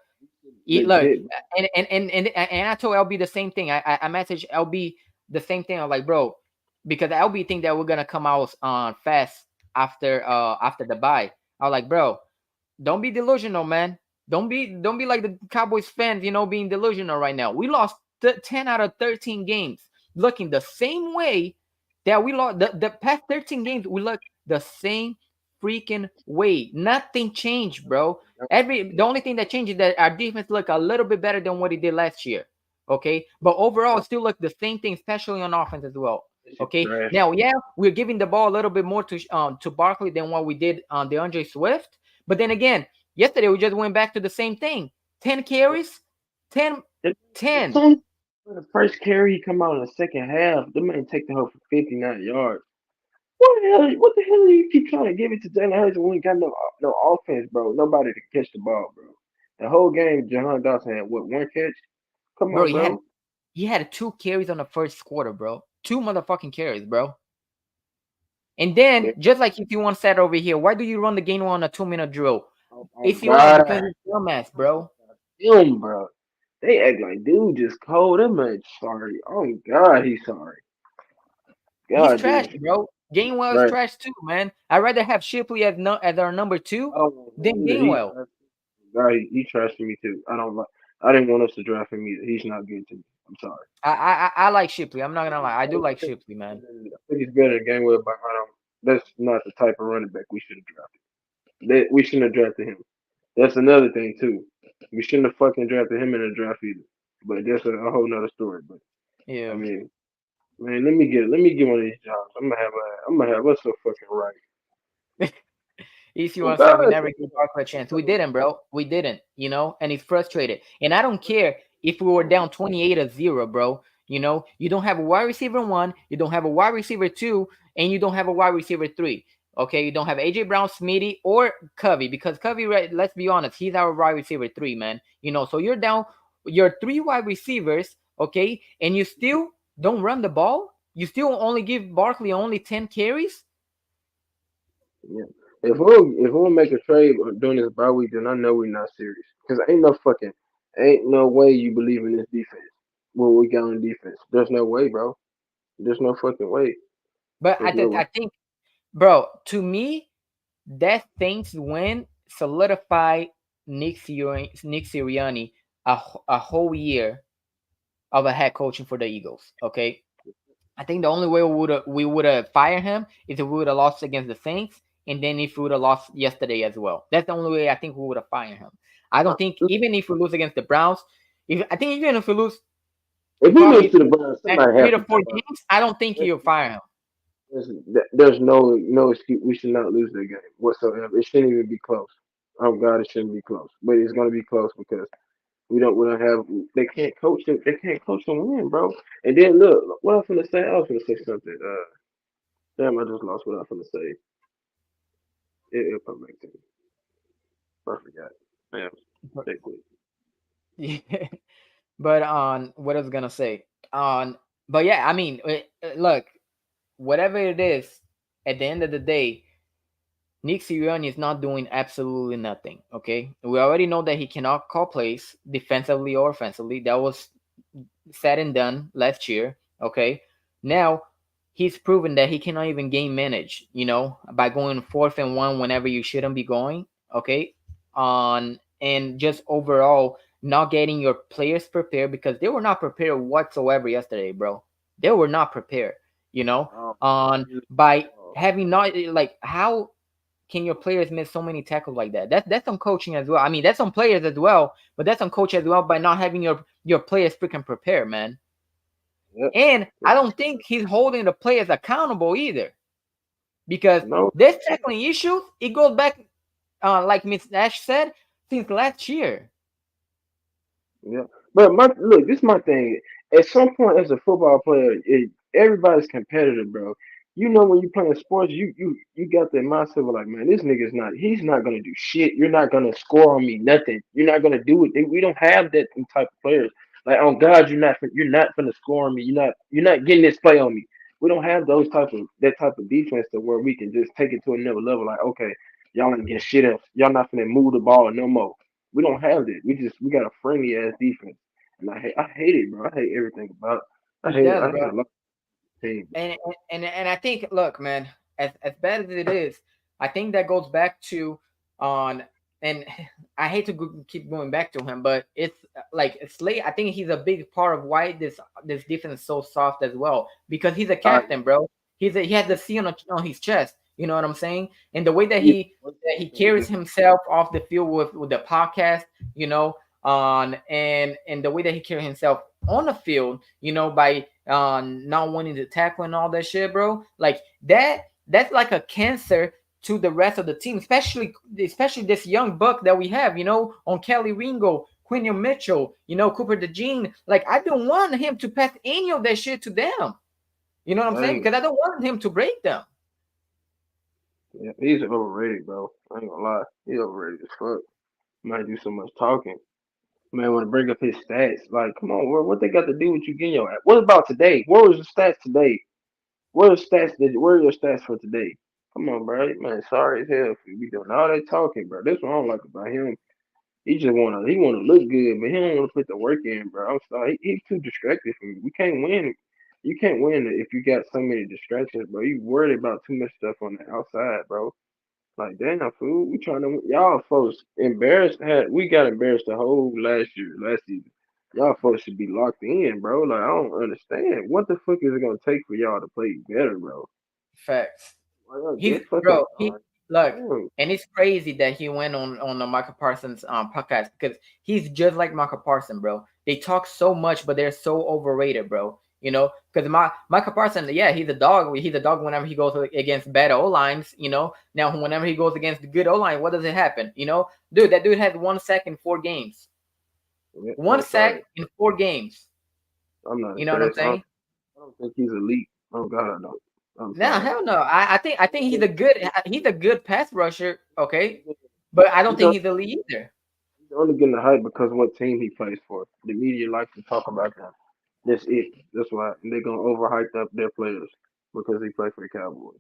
Look, legit. and I told LB the same thing. I messaged LB the same thing. I was like, bro, because LB think that we're gonna come out fast after the bye. I was like, bro, don't be delusional, man. Don't be like the Cowboys fans, being delusional right now. We lost 10 out of 13 games, looking the same way that we lost the past 13 games. We look the same freaking way. Nothing changed, bro. The only thing that changed is that our defense look a little bit better than what it did last year. Okay, but overall, it still look the same thing, especially on offense as well. This shit Okay, trash. now yeah, we're giving the ball a little bit more to Barkley than what we did on DeAndre Swift. But then again, yesterday we just went back to the same thing. 10 carries, 10, The, the 10. son, the first carry he come out in the second half, the man take the hoe for 59 yards. What the hell do you keep trying to give it to Jalen Hurts when we got no offense, bro? Nobody to catch the ball, bro. The whole game, Jahan Dawson had what, one catch? Come Bro. on, bro. He had 2 carries on the first quarter, bro. 2 motherfucking carries, bro. And then, Yeah. just like if you want said over here, why do you run the game on a 2 minute drill? Oh If you like, God, because it's dumbass, bro. him, bro. They act like dude just cold. That man sorry. Oh God, he's sorry. He's God trash, damn, bro. Gainwell is right. trash too, man. I'd rather have Shipley as no, as our number two I don't want than him either. He Gainwell. trash. God, he trashed me too. I don't like. I didn't want us to draft him either. He's not good to me. I'm sorry. I like Shipley. I'm not gonna lie. I do like I think Shipley, man. he's better than Gainwell, but I don't. That's not the type of running back we should have drafted. We shouldn't have drafted him. That's another thing too. We shouldn't have fucking drafted him in the draft either. But that's a whole nother story. But I Yeah. mean, man, let me get one of these jobs. I'm gonna have us so fucking right. If you Oh want to say we God, never gave Barkley a chance, we didn't, bro. We didn't, and he's frustrated. And I don't care if we were down 28-0, bro. You don't have a wide receiver one, you don't have a wide receiver two, and you don't have a wide receiver three. Okay, you don't have AJ Brown, Smitty, or Covey because Covey, right, let's be honest, he's our wide receiver three, man. So you're down your three wide receivers, okay, and you still don't run the ball. You still only give Barkley only 10 carries. yeah. If we'll make a trade during this bye week, then I know we're not serious. Cause ain't no way you believe in this defense. What we got on defense? There's no way, bro. There's no fucking way. But There's no way. I think, bro, to me, that Saints win solidify Nick Sirianni a whole year of a head coaching for the Eagles. Okay, I think the only way we would have fired him is if we would have lost against the Saints, and then if we would have lost yesterday as well. That's the only way I think we would have fired him. I don't think even if we lose against the Browns, if I think even if we lose If we lose probably to the Browns, next somebody three have to to four jump out. games, I don't think you'll fire him. There's no excuse. We should not lose that game whatsoever. It shouldn't even be close. Oh God, it shouldn't be close. But it's gonna be close because we don't have. They can't coach them. They can't coach them win, bro. And then look, what I was gonna say. I was gonna say something. Damn, I just lost what I was gonna say. It'll come back to me. I forgot. Damn, stay quick. Yeah. But on what I was gonna say on, but yeah, I mean, look, whatever it is, at the end of the day, Nick Sirianni is not doing absolutely nothing. Okay, we already know that he cannot call plays defensively or offensively. That was said and done last year. Okay, now he's proven that he cannot even game manage. By going 4th and 1 whenever you shouldn't be going. Okay, on and just overall not getting your players prepared because they were not prepared whatsoever yesterday, bro. They were not prepared. Um, On by having not like how can your players miss so many tackles like that? That's on coaching as well. I mean, that's on players as well, but that's on coach as well by not having your players freaking prepared, man. yep. And I Yep. don't think he's holding the players accountable either because No. this tackling issue it goes back, like Miss Ash said, since last year. Yeah, but my look, this is my thing. At some point, as a football player, everybody's competitive, bro. You know when you playing sports, you got that mindset of like, man, this nigga's not. He's not gonna do shit. You're not gonna score on me, nothing. You're not gonna do it. We don't have that type of players. Like, oh God, you're not gonna score on me. You're not getting this play on me. We don't have that type of defense to where we can just take it to another level. Like, okay, y'all ain't getting shit else. Y'all not gonna move the ball no more. We don't have that. We got a friendly ass defense, and I hate it, bro. I hate everything about it. I He hate does, I hate bro. a lot of teams. And I think, look, man, as bad as it is, I think that goes back to on and I hate to keep going back to him, but it's like Slay. I think he's a big part of why this defense is so soft as well because he's a I captain, bro. He has the C on his chest. You know what I'm saying? And the way that yeah, he carries himself off the field with the podcast, on and the way that he carries himself on the field, by not wanting to tackle and all that shit, bro. Like that's like a cancer to the rest of the team, especially this young buck that we have, on Kelly Ringo, Quinion Mitchell, Cooper DeJean. Like I don't want him to pass any of that shit to them. You know what I'm saying? same. Because I don't want him to break them. Yeah, he's overrated, bro. I ain't gonna lie. He's overrated as fuck. Might do so much talking. Man, want to bring up his stats. Like, come on, what they got to do with you getting your? What about today? Where was the stats today? Where are your stats for today? Come on, bro. Man, sorry as hell for you be doing all that talking, bro. That's what I don't like about him. He wanna look good, but he don't wanna put the work in, bro. I'm sorry, he's too distracted for me. We can't win. You can't win if you got so many distractions, bro. You worried about too much stuff on the outside, bro. Like, damn, fool. We trying to y'all folks embarrassed. We got embarrassed the whole last season. Y'all folks should be locked in, bro. Like, I don't understand. What the fuck is it gonna take for y'all to play better, bro? Facts. Why y'all He's get fucking bro. He tired? look, Damn. and it's crazy that he went on the Michael Parsons podcast because he's just like Michael Parsons, bro. They talk so much, but they're so overrated, bro. You know, because Michael Parsons, yeah, he's a dog. He's a dog whenever he goes against bad O lines. You know, now whenever he goes against the good O line, what does it happen? You know, dude, that dude has 1 sack in 4 games. Yeah, One I'm sack sorry. in 4 games. I'm not You know what I'm impressed. saying? I don't think he's elite. Oh God, I don't. I'm No, sorry. hell no. I think he's a good pass rusher. Okay, He's but I don't he's think only he's the lead either. he's only getting the hype because of what team he plays for. The media likes to talk about that. That's it. That's why and they're gonna overhype up their players because they play for the Cowboys.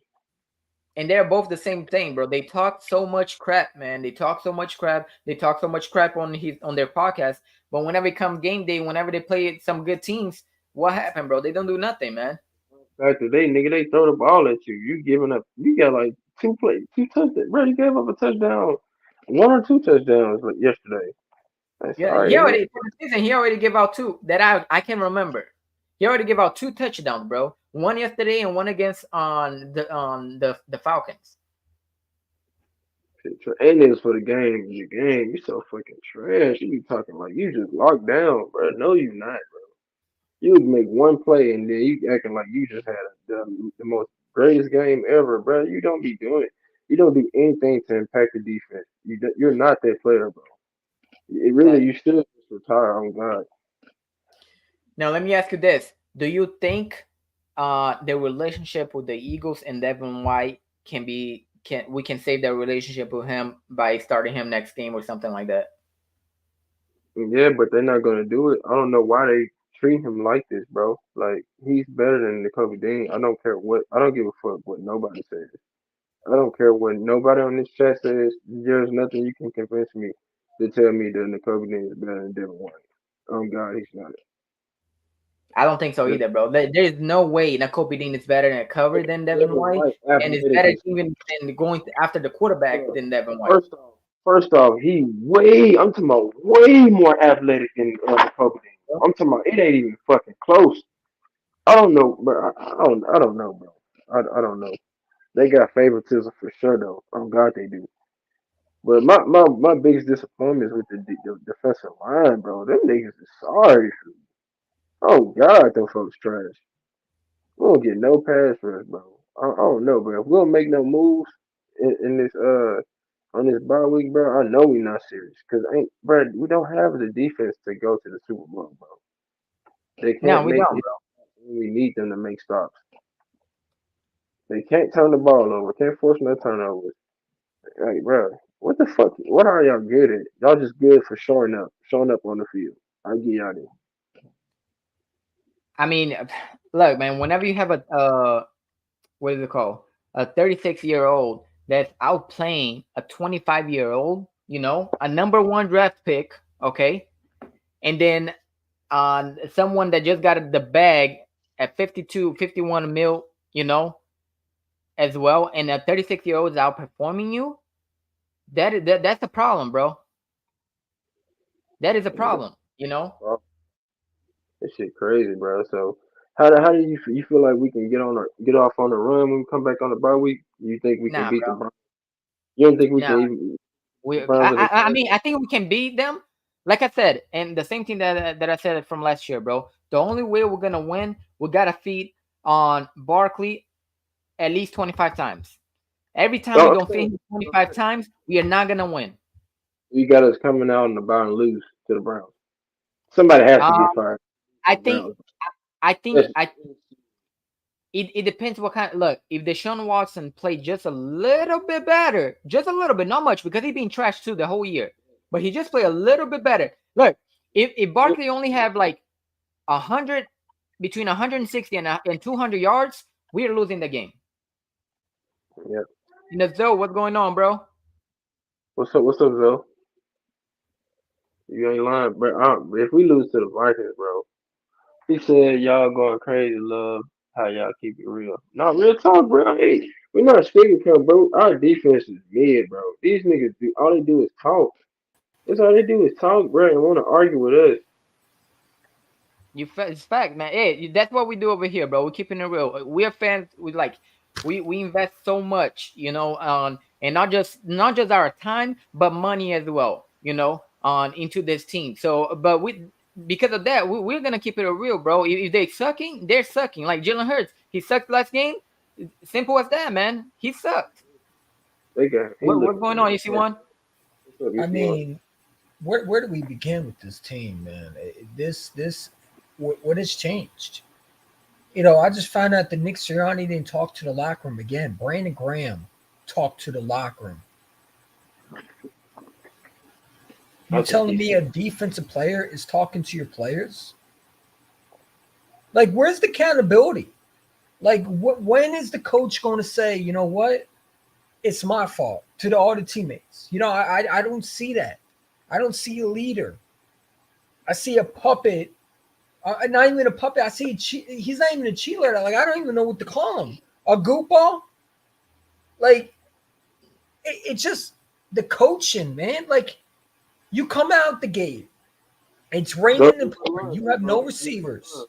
And they're both the same thing, bro. They talk so much crap, man. They talk so much crap. They talk so much crap on their podcast. But whenever it comes game day, whenever they play some good teams, what happened, bro? They don't do nothing, man. After they throw the ball at you. You giving up. You got like two touchdowns. Bro, you gave up a touchdown, one or two touchdowns like yesterday. I'm Yeah, sorry. Yeah. for the season he already gave out two that I can remember. He already gave out two touchdowns, bro. One yesterday and one against on the Falcons. And it's for the game. The game. You so fucking trash. You be talking like you just locked down, bro. No, you not. You make one play and then you acting like you just had the most greatest game ever, bro. You don't be doing it. You don't do anything to impact the defense. You're not that player, bro. It really, That you should just retire on God. Now let me ask you this: do you think the relationship with the Eagles and Devin White can save that relationship with him by starting him next game or something like that? Yeah, but they're not gonna do it. I don't know why they treat him like this, bro. Like he's better than the Kobe Dean. I don't care what. I don't give a fuck what nobody says. I don't care what nobody on this chat says. There's nothing you can convince me to tell me that N'Kobe Dean is better than Devin White. Oh God, he's not. I don't think so Just either, bro. There's no way Nakobe Dean is better at cover than Devin Devin White, White and is athletic better as even than going after the quarterback bro. than Devin White. First off, he way. I'm talking about way more athletic than Kobe Dean. I'm talking about it ain't even fucking close. I don't know, bro. I don't know, bro. I don't know. They got favoritism for sure, though. Oh God, they do. But my biggest disappointment is with the defensive line, bro. Them niggas is sorry. Oh God, them folks trash. We don't get no pass rush, bro. I don't know, bro. If we don't make no moves in this on this bye week, bro, I know we not serious. Cause ain't, bro, we don't have the defense to go to the Super Bowl, bro. They No, can't we make don't, it. bro. We need them to make stops. They can't turn the ball over. Can't force no turnovers. Like, bro, what the fuck? What are y'all good at? Y'all just good for showing up on the field. I get y'all there. I mean, look, man. Whenever you have a what is it called? A 36-year-old that's outplaying a 25-year-old, you know, a number one draft pick, okay, and then someone that just got the bag at 52, 51 mil, you know, as well, and a 36-year-old is outperforming you. That's a problem, bro. That is a Yeah, problem, you know. bro, this shit crazy, bro. So, how do you feel like we can get off on a run when we come back on the bye week? You think we can Nah, beat the bro. Browns? You don't think we can Nah, even beat the we. Browns as a I team? mean, I think we can beat them. Like I said, and the same thing that I said from last year, bro. The only way we're gonna win, we gotta feed on Barkley at least 25 times. Every time we Oh, don't feed him 25 times, we are not gonna win. you got us coming out in the bye and lose to the Browns. Somebody has to Uh, get fired. I The think Browns. I think That's, I it depends what kind. Look, if Deshaun Watson played just a little bit better, just a little bit, not much, because he's been trashed too the whole year, but he just played a little bit better. Look, if Barkley only have like 100, between 160 and 200 yards, we're losing the game. Yeah. You know, so what's going on, bro? What's up? What's up, Zell? You ain't lying, bro. If we lose to the Vikings, bro, he said y'all going crazy. Love how y'all keep it real. Not real talk, bro. Hey, we're not speaking from, bro. Our defense is mid, bro. These niggas do all they do is talk. That's all they do is talk, bro, and want to argue with us. It's fact, man. Hey, that's what we do over here, bro. We're keeping it real. We're fans. We like, we invest so much, you know, on, and not just our time, but money as well, you know, on into this team. So, but we, because of that, we're gonna keep it real, bro. If they sucking, they're sucking. Like Jalen Hurts, he sucked last game. Simple as that, man. He sucked. They got he What's looking going on? You see good. one? What's up, I UC1? mean, where do we begin with this team, man? What has changed? I just found out that Nick Sirianni didn't talk to the locker room again. Brandon Graham talked to the locker room. You I think telling he's me a defensive player is talking to your players? Like, where's the accountability? Like, when is the coach going to say, you know what? It's my fault to all the teammates. I don't see that. I don't see a leader. I see a puppet. Not even a puppet. I see he's not even a cheerleader. Like, I don't even know what to call him. A goofball. Like, it's just the coaching, man. Like, you come out the gate. It's Those raining and are pouring. lying, You have no bro. receivers,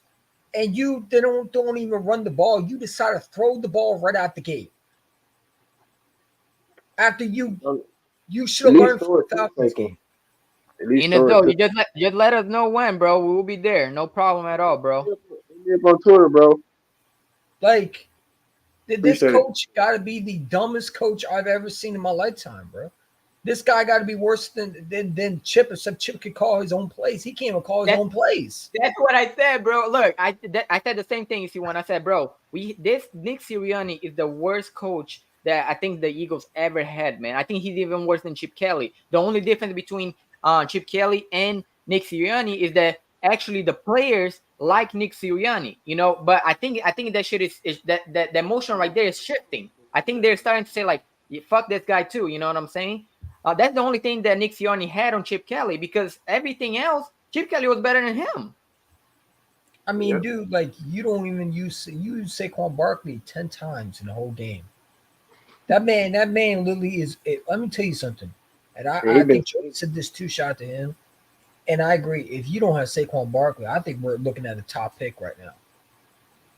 and they don't even run the ball. You decide to throw the ball right out the gate after you should At have least learned throw from it the to Falcons Saquon. game. At You least know, throw it so to. you just let us know when, bro. We will be there. No problem at all, bro. Hit me up on Twitter, bro. Like, this Appreciate it. coach got to be the dumbest coach I've ever seen in my lifetime, bro. This guy got to be worse than Chip, except Chip could call his own plays. He can't even call his That own plays. That's what I said, bro. Look, I said the same thing. You see, when I said, bro, this Nick Sirianni is the worst coach that I think the Eagles ever had, man. I think he's even worse than Chip Kelly. The only difference between Chip Kelly and Nick Sirianni is that actually the players like Nick Sirianni, you know. But I think that shit is that the emotion right there is shifting. I think they're starting to say like, "Yeah, fuck this guy too." You know what I'm saying? That's the only thing that Nick Sirianni had on Chip Kelly, because everything else, Chip Kelly was better than him. I mean, Yep. dude, like, you don't even use Saquon Barkley 10 times in the whole game. That man literally is. Let me tell you something, and And he I been. think Joey said this too. Shot to him, and I agree. If you don't have Saquon Barkley, I think we're looking at a top pick right now.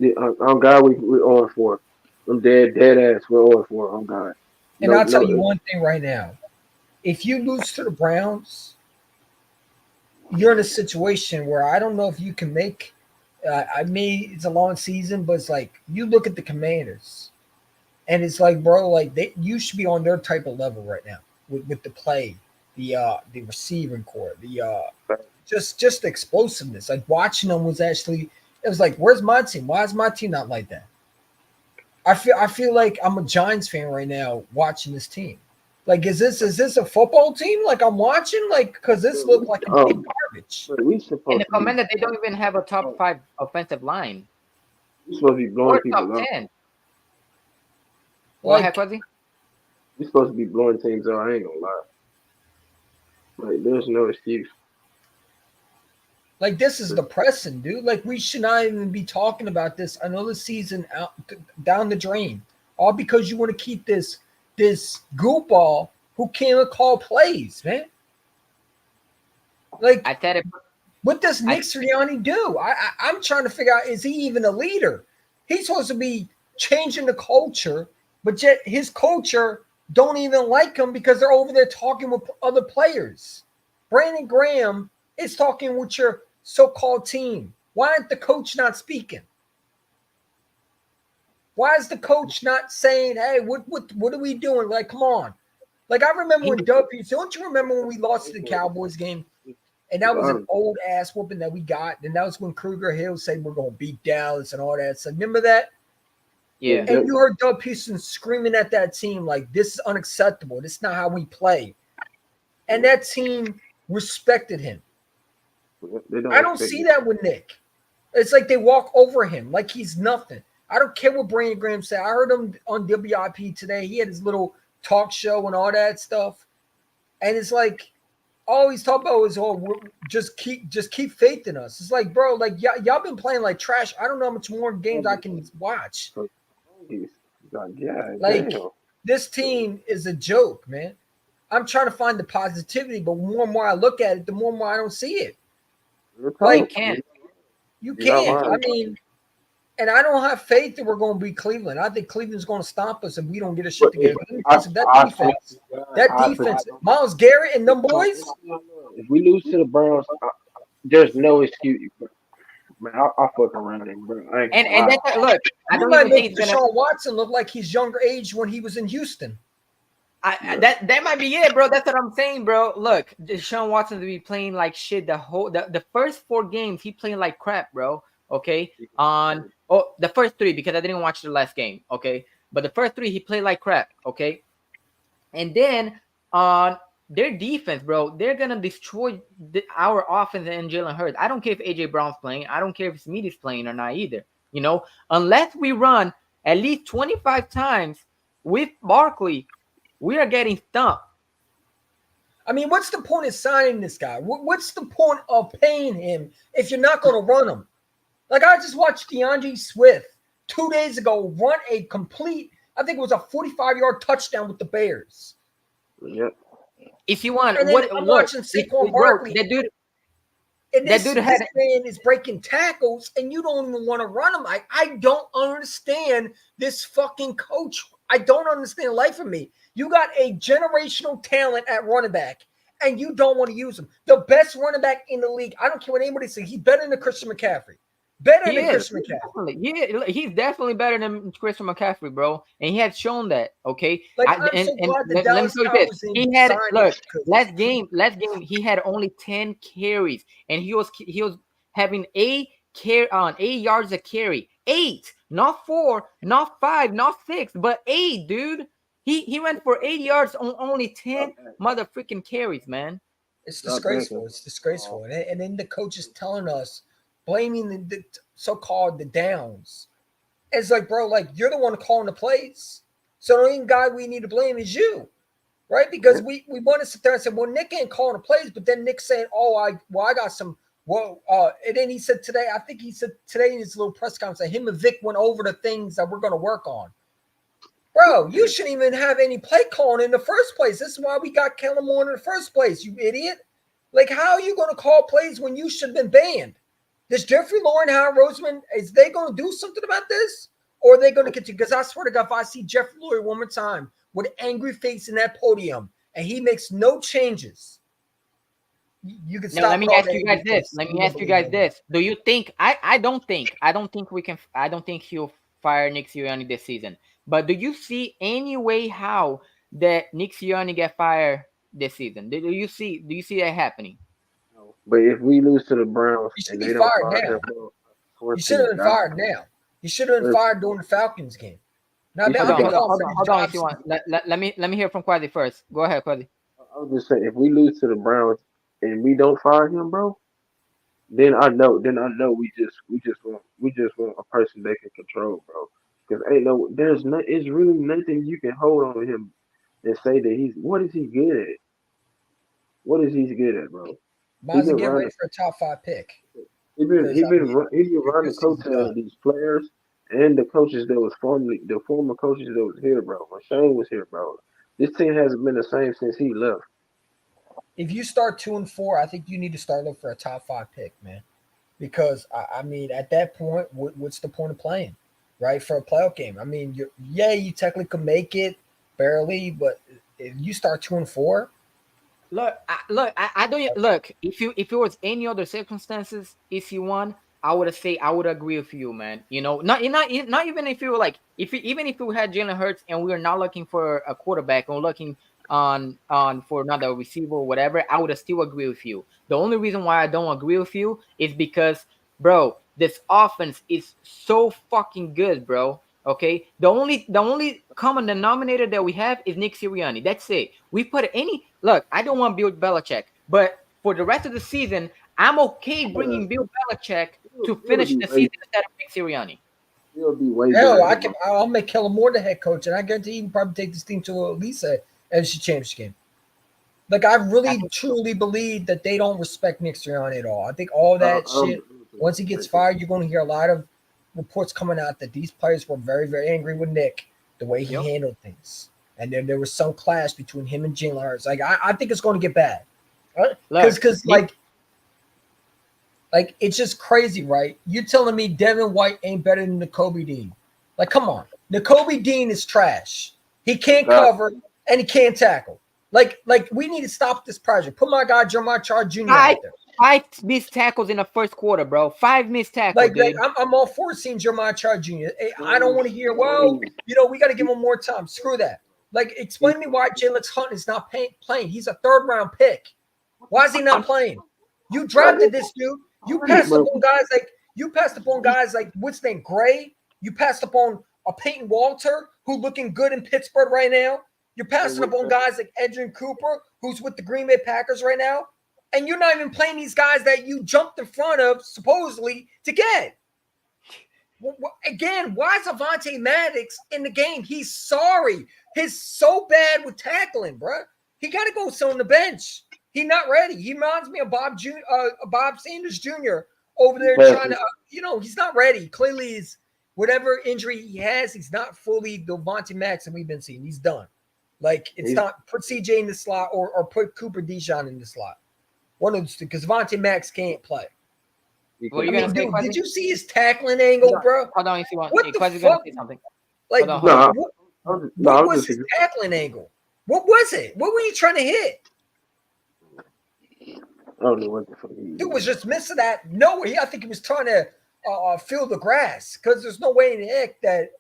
Yeah, on God, we on for. I'm dead ass. We're on for. On God. And No, I'll tell you no. one thing right now: if you lose to the Browns, you're in a situation where I don't know if you can make. I mean, it's a long season, but it's like you look at the Commanders, and it's like, bro, like you should be on their type of level right now with the play, the receiving core, the just the explosiveness. Like, watching them was actually, it was like, where's my team? Why is my team not like that? I feel like I'm a Giants fan right now watching this team. Like, is this a football team? Like, I'm watching, like, because this looked like complete garbage. We And supposed the to be. comment that they don't even have a top five offensive line We supposed to be blowing or top people out. 10. Go ahead, Like, Quasi. We supposed to be blowing teams out. I ain't gonna lie. Like, there's no excuse. Like, this is depressing, dude. Like, we should not even be talking about this another season out down the drain, all because you want to keep this goofball who can't even call plays, man. Like, I said it. what does I Nick Sirianni do? I'm trying to figure out, is he even a leader? He's supposed to be changing the culture, but yet his culture don't even like him because they're over there talking with other players. Brandon Graham is talking with your so-called team. Why aren't the coach not speaking? Why is the coach not saying, "Hey, what are we doing?" Like, come on. Like, I remember he, when Doug Peterson. Don't you remember when we lost to the Cowboys game? And that was an old ass whooping that we got. And that was when Kruger Hill said we're going to beat Dallas and all that. So remember that? Yeah, Yeah. And you heard Doug Peterson screaming at that team like, "This is unacceptable. This is not how we play." And that team respected him. they don't I don't respect see you. that with Nick. It's like they walk over him like he's nothing. I don't care what Brandon Graham said. I heard him on WIP today. He had his little talk show and all that stuff. And it's like all he's talking about is, "Oh, just keep faith in us." It's like, bro, like y'all been playing like trash. I don't know how much more games I can watch. He's like, yeah, Like damn. this team is a joke, man. I'm trying to find the positivity, but more and more I look at it, the more and more I don't see it. You're You tough. Like can't. you You're not can't. I lying. mean, and I don't have faith that we're going to beat Cleveland. I think Cleveland's going to stomp us if we don't get a shit But if together. Let me tell I, you something, I, I, that I, I, defense, Miles Garrett and them boys. if we lose to the Browns, there's no excuse. Man, I fucking run it, bro. I ain't And gonna and lie. that's look. I We don't might even think make it's gonna. Deshaun Watson look like he's younger age when he was in Houston. I that might be it, bro. That's what I'm saying, bro. Look, Deshaun Watson to be playing like shit. The first 4 games he playing like crap, bro. Okay, on the first 3 because I didn't watch the last game. Okay, but the first 3 he played like crap. Okay, and then on their defense, bro, they're gonna destroy our offense and Jalen Hurts. I don't care if AJ Brown's playing. I don't care if Smitty's playing or not either. You know, unless we run at least 25 times with Barkley, we are getting stumped. I mean, what's the point of signing this guy? What's the point of paying him if you're not going to run him? Like I just watched DeAndre Swift 2 days ago run a complete, I think it was a 45-yard touchdown with the Bears. Yep. If you want, And then I'm look, watching Saquon bro, Barkley, that and this dude had man is breaking tackles, and you don't even want to run him. I don't understand this fucking coach. I don't understand the life of me. You got a generational talent at running back, and you don't want to use him. The best running back in the league. I don't care what anybody says. He's better than Christian McCaffrey. Better he than is Christian McCaffrey. he's definitely better than Christian McCaffrey, bro, and he had shown that. Okay, Like I'm and so glad the let me Dallas tell you this: Cowboys he didn't had sign him look because last game he had only 10 carries, and he was having 8 yards a carry, 8, not 4, not 5, not 6, but 8, dude. He went for 80 yards on only 10 mother freaking carries, man. it's Stop banking. disgraceful. It's disgraceful. And then the coach is telling us, blaming the so-called the downs. It's like, bro, like you're the one calling the plays. So the only guy we need to blame is you, right? Because we want to sit there and say, well, Nick ain't calling the plays, but then Nick's saying, oh, I got some. Well, and then he said today, I think he said today in his little press conference that him and Vic went over the things that we're going to work on. Bro, you shouldn't even have any play calling in the first place. This is why we got Kellen Moore in the first place, you idiot. Like, how are you going to call plays when you should have been banned? Does Jeffrey Lauren, Howard Roseman, is they going to do something about this? Or are they going to continue? Because I swear to God, if I see Jeffrey Lauren one more time with an angry face in that podium and he makes no changes, you can Now stop let me calling ask that you guys angry this. face. Let You me don't ask you believe guys no more. this. Do you think I don't think we can I don't think he'll fire Nick Sirianni this season. But do you see any way how that Nick Sirianni get fired this season? Do you see that happening? But if we lose to the Browns You should and be they don't fired fire him, now. bro, I swear You to should have you, been God, fired now. You should have been listen, fired during the Falcons game. Now you that should Hold I've on, have been hold on, got. calling hold for on, this hold on. job If you since want, let me hear from Quasi first. Go ahead, Quasi. I was just saying, if we lose to the Browns and we don't fire him, bro, then I know we just want a person they can control, bro. Because it's really nothing you can hold on him and say that what is he good at? What is he good at, bro? might He as well been get ready running. for a top 5 pick. He been Because he I been mean run- he been your running good the season's coattails of done. these players and the coaches that was the former coaches that was here, bro. When Shane was here, bro. This team hasn't been the same since he left. If you start 2-4, I think you need to start looking for a top 5 pick, man. Because I mean, at that point, what's the point of playing, right? For a playoff game. I mean, you technically could make it barely, but if you start 2-4, I don't look. If it was any other circumstances, if you won, I would agree with you, man. Not even if you were like even if we had Jalen Hurts and we were not looking for a quarterback or looking on for another receiver or whatever, I would have still agree with you. The only reason why I don't agree with you is because, bro, this offense is so fucking good, bro. Okay, the only common denominator that we have is Nick Sirianni. That's it. We put any look. I don't want Bill Belichick, but for the rest of the season, I'm okay Uh, bringing Bill Belichick to he'll finish be the way season instead of Nick Sirianni. he'll be way Hell, better I than can. my I'll make Kellen Moore the head coach, and I guarantee he can probably take this team to at least a NFC Championship game. Like I I really think so. truly believe that they don't respect Nick Sirianni at all. I think all that I don't shit. believe Once he gets it. fired, you're going to hear a lot of reports coming out that these players were very, very angry with Nick the way he Yep. handled things, and then there was some clash between him and Jalen Hurts. Like I think it's going to get bad, right? Look, Because Nick. like it's just crazy, right? You're telling me Devin White ain't better than N'Kobe Dean? Like, come on, N'Kobe Dean is trash. He can't God, cover and he can't tackle. Like we need to stop this project. Put my guy Jeremiah Char Jr. Five out there. five missed tackles in the first quarter, bro. Five missed tackle, Like dude. I'm all for seeing Jeremiah Char Jr. I don't bro, want to hear, well, bro, we got to give him more time. Screw that. Like, he, explain to me why Jalen Hunt is not playing. He's a third round pick. Why is he not playing? You bro, drafted this dude. You already, passed up bro. on guys like what's his name, Gray. You passed up on a Peyton Walter who looking good in Pittsburgh right now. You're passing up on guys like Edrin Cooper, who's with the Green Bay Packers right now, and you're not even playing these guys that you jumped in front of supposedly to get. Again, why is Avante Maddox in the game? He's sorry. He's so bad with tackling, bro. He got to go sit on the bench. He's not ready. He reminds me of Bob Sanders Jr. over there trying to, he's not ready. Clearly, he's whatever injury he has, he's not fully the Avante Maddox that we've been seeing. He's done. Like, it's He's, not put CJ in the slot or put Cooper Dijon in the slot. One of those two, because Avante Maddox can't play. What are because, you I gonna mean, say, dude, did Quasi? you see his tackling Hold angle, on, bro? hold on. If you want, What the Quasi's gonna fuck? say something. Like, Hold on, hold on. no, what I'm was just his tackling angle? What was it? What were you trying to hit? I don't know what the fuck he Dude did. was just missing that. No way. I think he was trying to feel the grass because there's no way in the heck that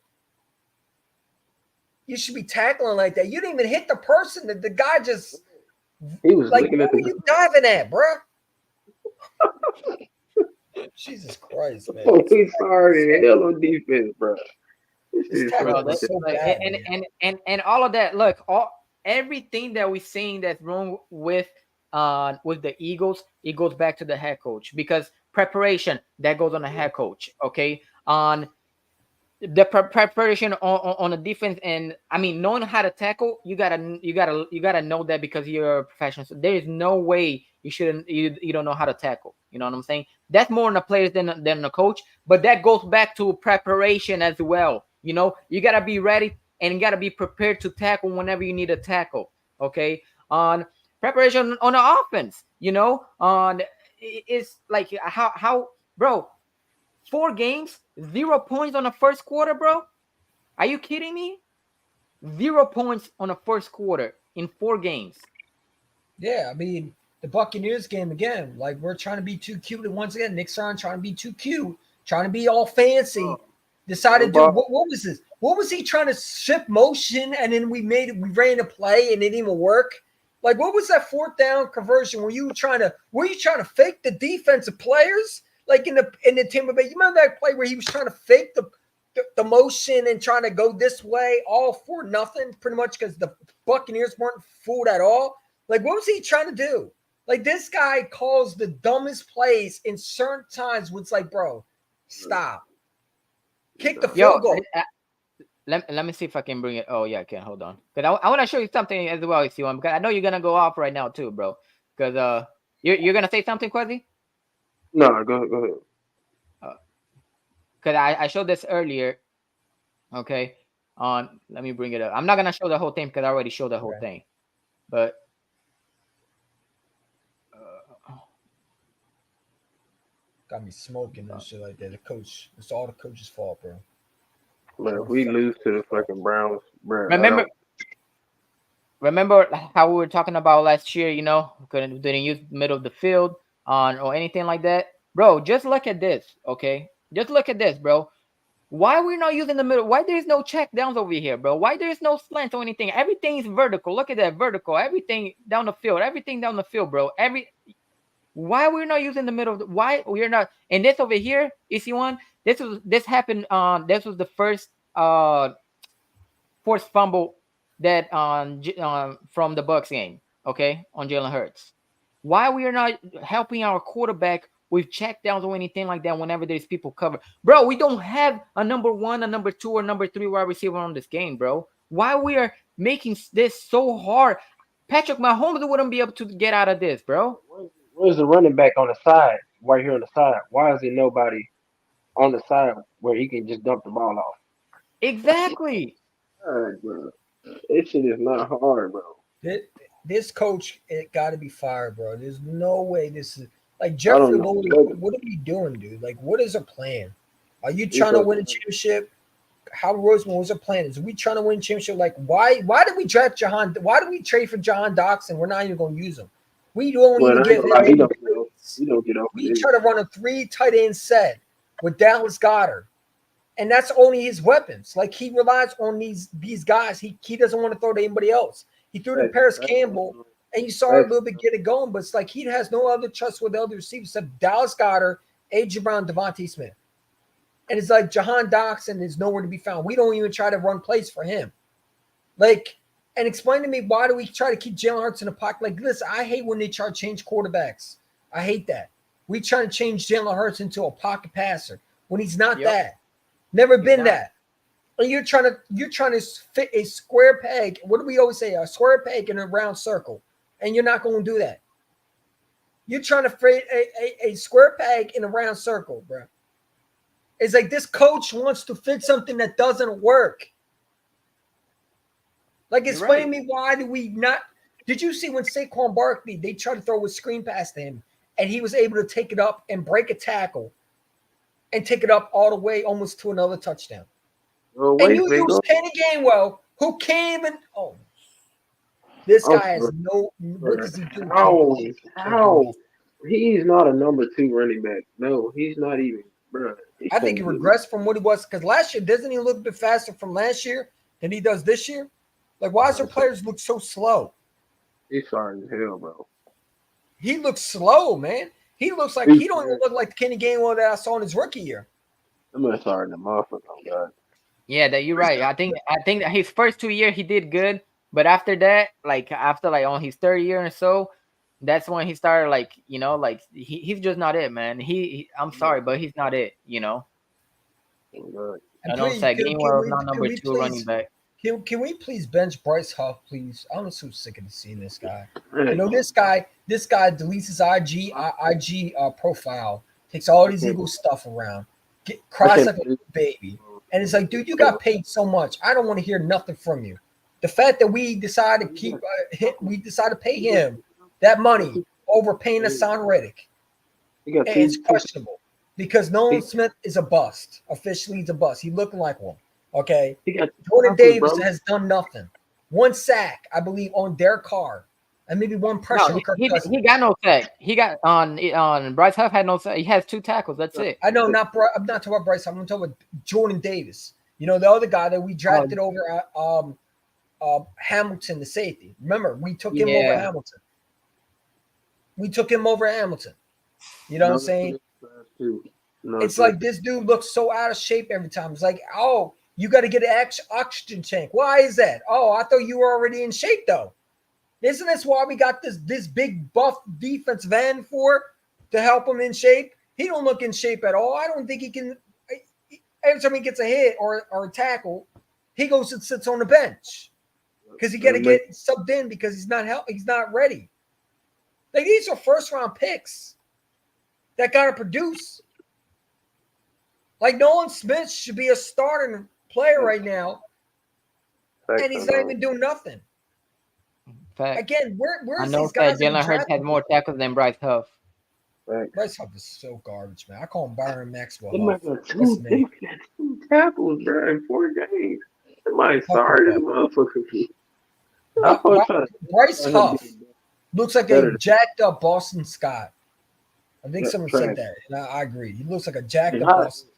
you should be tackling like that. You didn't even hit the person. The guy just, He was like, looking what at were the you diving at, bro? Jesus Christ, man. he's sorry the hell on defense, bro. This This shit is so Bro, tackling that, was fucking so like, bad, and, man. and and and all of that. Look, everything that we're seeing that's wrong with the Eagles, it goes back to the head coach because preparation that goes on the head coach. Okay, on the preparation on the defense, and I mean knowing how to tackle, you gotta know that because you're a professional. So there is no way you don't know how to tackle. You know what I'm saying? That's more on the players than the coach, but that goes back to preparation as well. You gotta be ready and you gotta be prepared to tackle whenever you need to tackle. Okay, on preparation on the offense, on it's like how bro. 4 games, 0 points on the first quarter, bro. Are you kidding me? 0 points on the first quarter in 4 games. Yeah, I mean, the Buccaneers game again, like we're trying to be too cute. And once again, Nick Saban trying to be too cute, trying to be all fancy. Decided to do ball. what was this? What was he trying to shift motion and then we ran a play and it didn't even work? Like what was that fourth down conversion? Were you trying to fake the defensive players? Like in the Tampa Bay, you remember that play where he was trying to fake the motion and trying to go this way, all for nothing, pretty much because the Buccaneers weren't fooled at all. Like, what was he trying to do? Like, this guy calls the dumbest plays in certain times where it's like, bro, stop. Kick the Yo, field goal. let me see if I can bring it. Oh yeah, I can. Hold on, because I want to show you something as well if you want. Because I know you're gonna go off right now too, bro. Because you're gonna say something, Quasi? No, go ahead. Because I showed this earlier. Okay. Let me bring it up. I'm not gonna show the whole thing because I already showed the whole Okay. thing. But Got me smoking and shit like that. The coach, it's all the coach's fault, bro. But if we lose to the fucking Browns, bro, I remember, don't. remember how we were talking about last year? Didn't use the middle of the field on or anything like that, bro. Just look at this, okay? Just look at this, bro. Why we're not using the middle? Why there's no check downs over here, bro? Why there's no slant or anything? Everything's vertical. Look at that vertical. Everything down the field. Everything down the field, bro. Why we're not using the middle? Why we're not? And this over here, you see one. This happened. This was the first forced fumble that from the Bucs game, okay, on Jalen Hurts. Why we are not helping our quarterback with checkdowns or anything like that whenever there's people cover? Bro, we don't have a number one, a number two, or number three wide receiver on this game, bro. Why we are making this so hard? Patrick Mahomes wouldn't be able to get out of this, bro. Where's the running back on the side? Right here on the side. Why is there nobody on the side where he can just dump the ball off? Exactly. Alright, bro. This shit is not hard, bro. This coach, it got to be fired, bro. There's no way this is like I don't Jeffrey know. Lurie. What are we doing, dude? Like, what is our plan? Are you He's trying to a- win a championship? Howard Roseman, what's our plan? Is we trying to win a championship? Like, why did we draft Jahan? Why did we trade for Jahan Doxson? We're not even going to use him. We don't Well, even I ain't give gonna lie, him he any don't get off. plays. He don't get off. We try to run a 3 tight end set with Dallas Goddard, and that's only his weapons. Like, he relies on these guys. He doesn't want to throw to anybody else. He threw to Paris Campbell, and you saw it a little bit get it going, but it's like he has no other trust with the other receivers except Dallas Goddard, A.J. Brown, Devontae Smith. And it's like Jahan Doxson is nowhere to be found. We don't even try to run plays for him. Like, and explain to me, why do we try to keep Jalen Hurts in the pocket? Like, listen, I hate when they try to change quarterbacks. I hate that. We try to change Jalen Hurts into a pocket passer when he's not that. Never been that. And you're trying to fit a square peg. What do we always say? A square peg in a round circle. And you're not going to do that. You're trying to fit a square peg in a round circle, bro. It's like this coach wants to fit something that doesn't work. Like, explain to me, why do we not? Did you see when Saquon Barkley, they tried to throw a screen pass to him, and he was able to take it up and break a tackle and take it up all the way almost to another touchdown? Well, And you use Kenny Gainwell, who can't even. Oh, this guy has no. What does he do? How? He's not a number 2 running back. No, he's not even, bro. I think he regressed from what he was, because last year, doesn't he look a bit faster from last year than he does this year? Like, why does our players look so slow? He's sorry as hell, bro. He looks slow, man. He looks like he don't even look like the Kenny Gainwell that I saw in his rookie year. I'm sorry, the motherfucker. Oh God. Yeah, that you're right. I think that his first 2 years he did good, but after that, after on his third year and so, that's when he started he's just not it, man. I'm sorry, but he's not it. Oh, I don't say Gainwell is not number 2 running back. Can we please bench Bryce Huff, please? I'm so sick of seeing this guy. You know, this guy deletes his IG profile, takes all these Eagles stuff around, cries like a baby, and it's like, dude, you got paid so much. I don't want to hear nothing from you. The fact that we decided to pay him that money over paying Hassan Reddick, and it's questionable because Nolan Smith is a bust. Officially, he's a bust. He's looking like one. Okay, Jordan Davis has done nothing. 1 sack, I believe, on Derek Carr, and maybe 1 pressure on Kirk Cousins. He got no sack. He got on Bryce Huff had no sack. He has 2 tackles. That's it. I know, I'm not talking about Bryce Huff. I'm talking about Jordan Davis. You know, the other guy that we drafted over Hamilton, the safety. Remember, we took him over Hamilton. You know what I'm saying? It's like this dude looks so out of shape every time. It's like, oh, you got to get an oxygen tank. Why is that? Oh, I thought you were already in shape, though. Isn't this why we got this big buff defensive end to help him in shape? He don't look in shape at all. I don't think he can. Every time he gets a hit or a tackle, he goes and sits on the bench because he got to get subbed in because he's not ready. Like, these are first round picks that got to produce. Like, Nolan Smith should be a starting player right now, and he's not even doing nothing. Fact. Again, where's I know these guys? that Jalen Hurts had more tackles than Bryce Huff. Bryce Huff is so garbage, man. I call him Byron Maxwell. He got 2 tackles, bro, in 4 games. Somebody sorry to the motherfucker. Bryce Huff looks like a jacked up Boston Scott. I think someone said that, and I agree. He looks like a jacked up Boston Scott.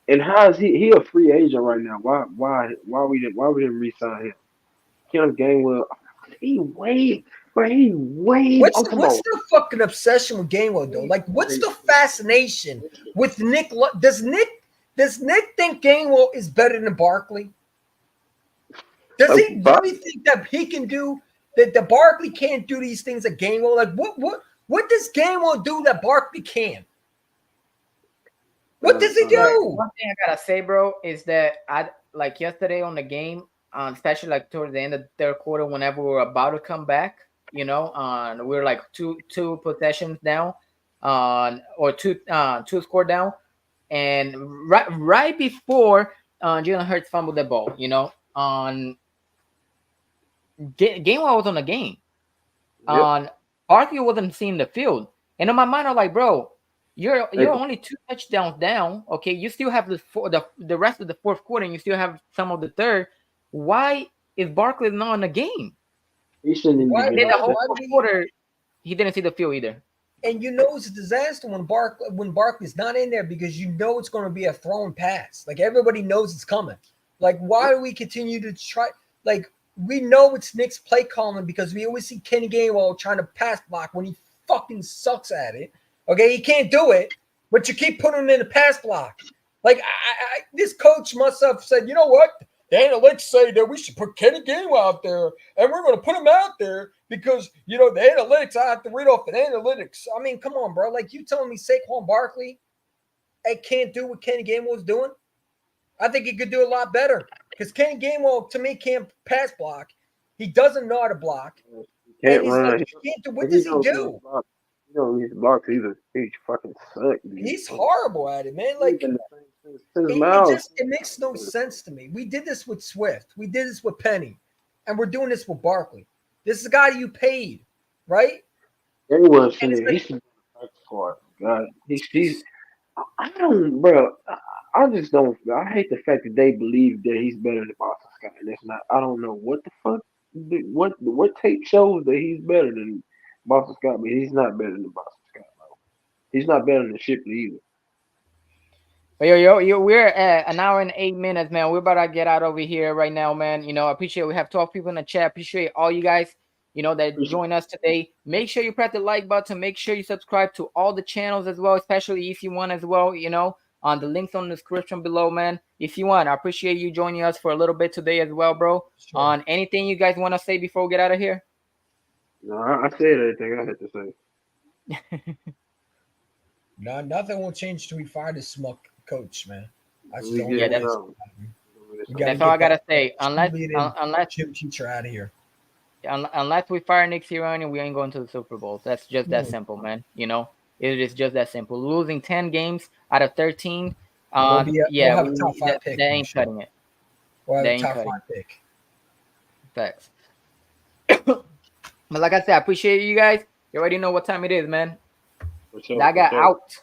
And how is he a free agent right now? Why we didn't re-sign him? Kenneth Gainwell, he weighed. What's the fucking obsession with Gainwell though? Like, what's the fascination with Nick? Does Nick Does Nick think Gainwell is better than Barkley? Does he really think that he can do that? The Barkley can't do these things that Gainwell. Like what does Gainwell do that Barkley can? What does he do? One thing I gotta say, bro, is that I like yesterday on the game, especially like towards the end of the third quarter, whenever we were about to come back, we were like two possessions down, or two score down, and right before Jalen Hurts fumbled the ball, on Gainwell was on the game. On Barkley wasn't seeing the field, and in my mind, I'm like, bro, you're only 2 touchdowns down. Okay, you still have the rest of the fourth quarter, and you still have some of the third. Why is Barkley not in the game? He shouldn't even Then the whole fourth quarter, he didn't see the field either. And it's a disaster when Barkley's not in there because it's going to be a thrown pass. Like everybody knows it's coming. Like why do we continue to try? Like we know it's Nick's play calling because we always see Kenny Gainwell trying to pass block when he fucking sucks at it. Okay, he can't do it, but you keep putting him in the pass block. Like this coach must have said, you know what? The analytics say that we should put Kenny Gainwell out there, and we're going to put him out there because the analytics. I have to read off the analytics. I mean, come on, bro. Like you telling me Saquon Barkley, can't do what Kenny Gainwell's doing? I think he could do a lot better because Kenny Gainwell to me can't pass block. He doesn't know how to block. He can't run. What does he do? These blocks either. He fucking suck. He's horrible at it, man. Like it makes no sense to me. We did this with Swift. We did this with Penny, and we're doing this with Barkley. This is a guy you paid, right? Everyone should. He should be for God. He's. I don't, bro. I just don't. I hate the fact that they believe that he's better than Boston Scott. And that's not. I don't know what the fuck. What tape shows that he's better than Boston Scott? But he's not better than Boston Scott. Bro. He's not better than Shipley either. But yo, we're at an hour and 8 minutes, man. We're about to get out over here right now, man. I appreciate we have 12 people in the chat. Appreciate all you guys, that join us today. Make sure you press the like button. Make sure you subscribe to all the channels as well, especially if you want as well, on the links on the description below, man. If you want, I appreciate you joining us for a little bit today as well, bro. Sure. On anything you guys want to say before we get out of here? No, I said everything I had to say. No, nothing will change till we fire this smuck coach, man. That's all I gotta say. Unless gym teacher out of here. Unless we fire Nick Sirianni, we ain't going to the Super Bowl. That's just that simple, man. It is just that simple. Losing 10 games out of 13. We'll have a top 5 pick. They ain't cutting it. We'll have a top 5 pick. Facts. But like I said, I appreciate you guys. You already know what time it is, man. That got out.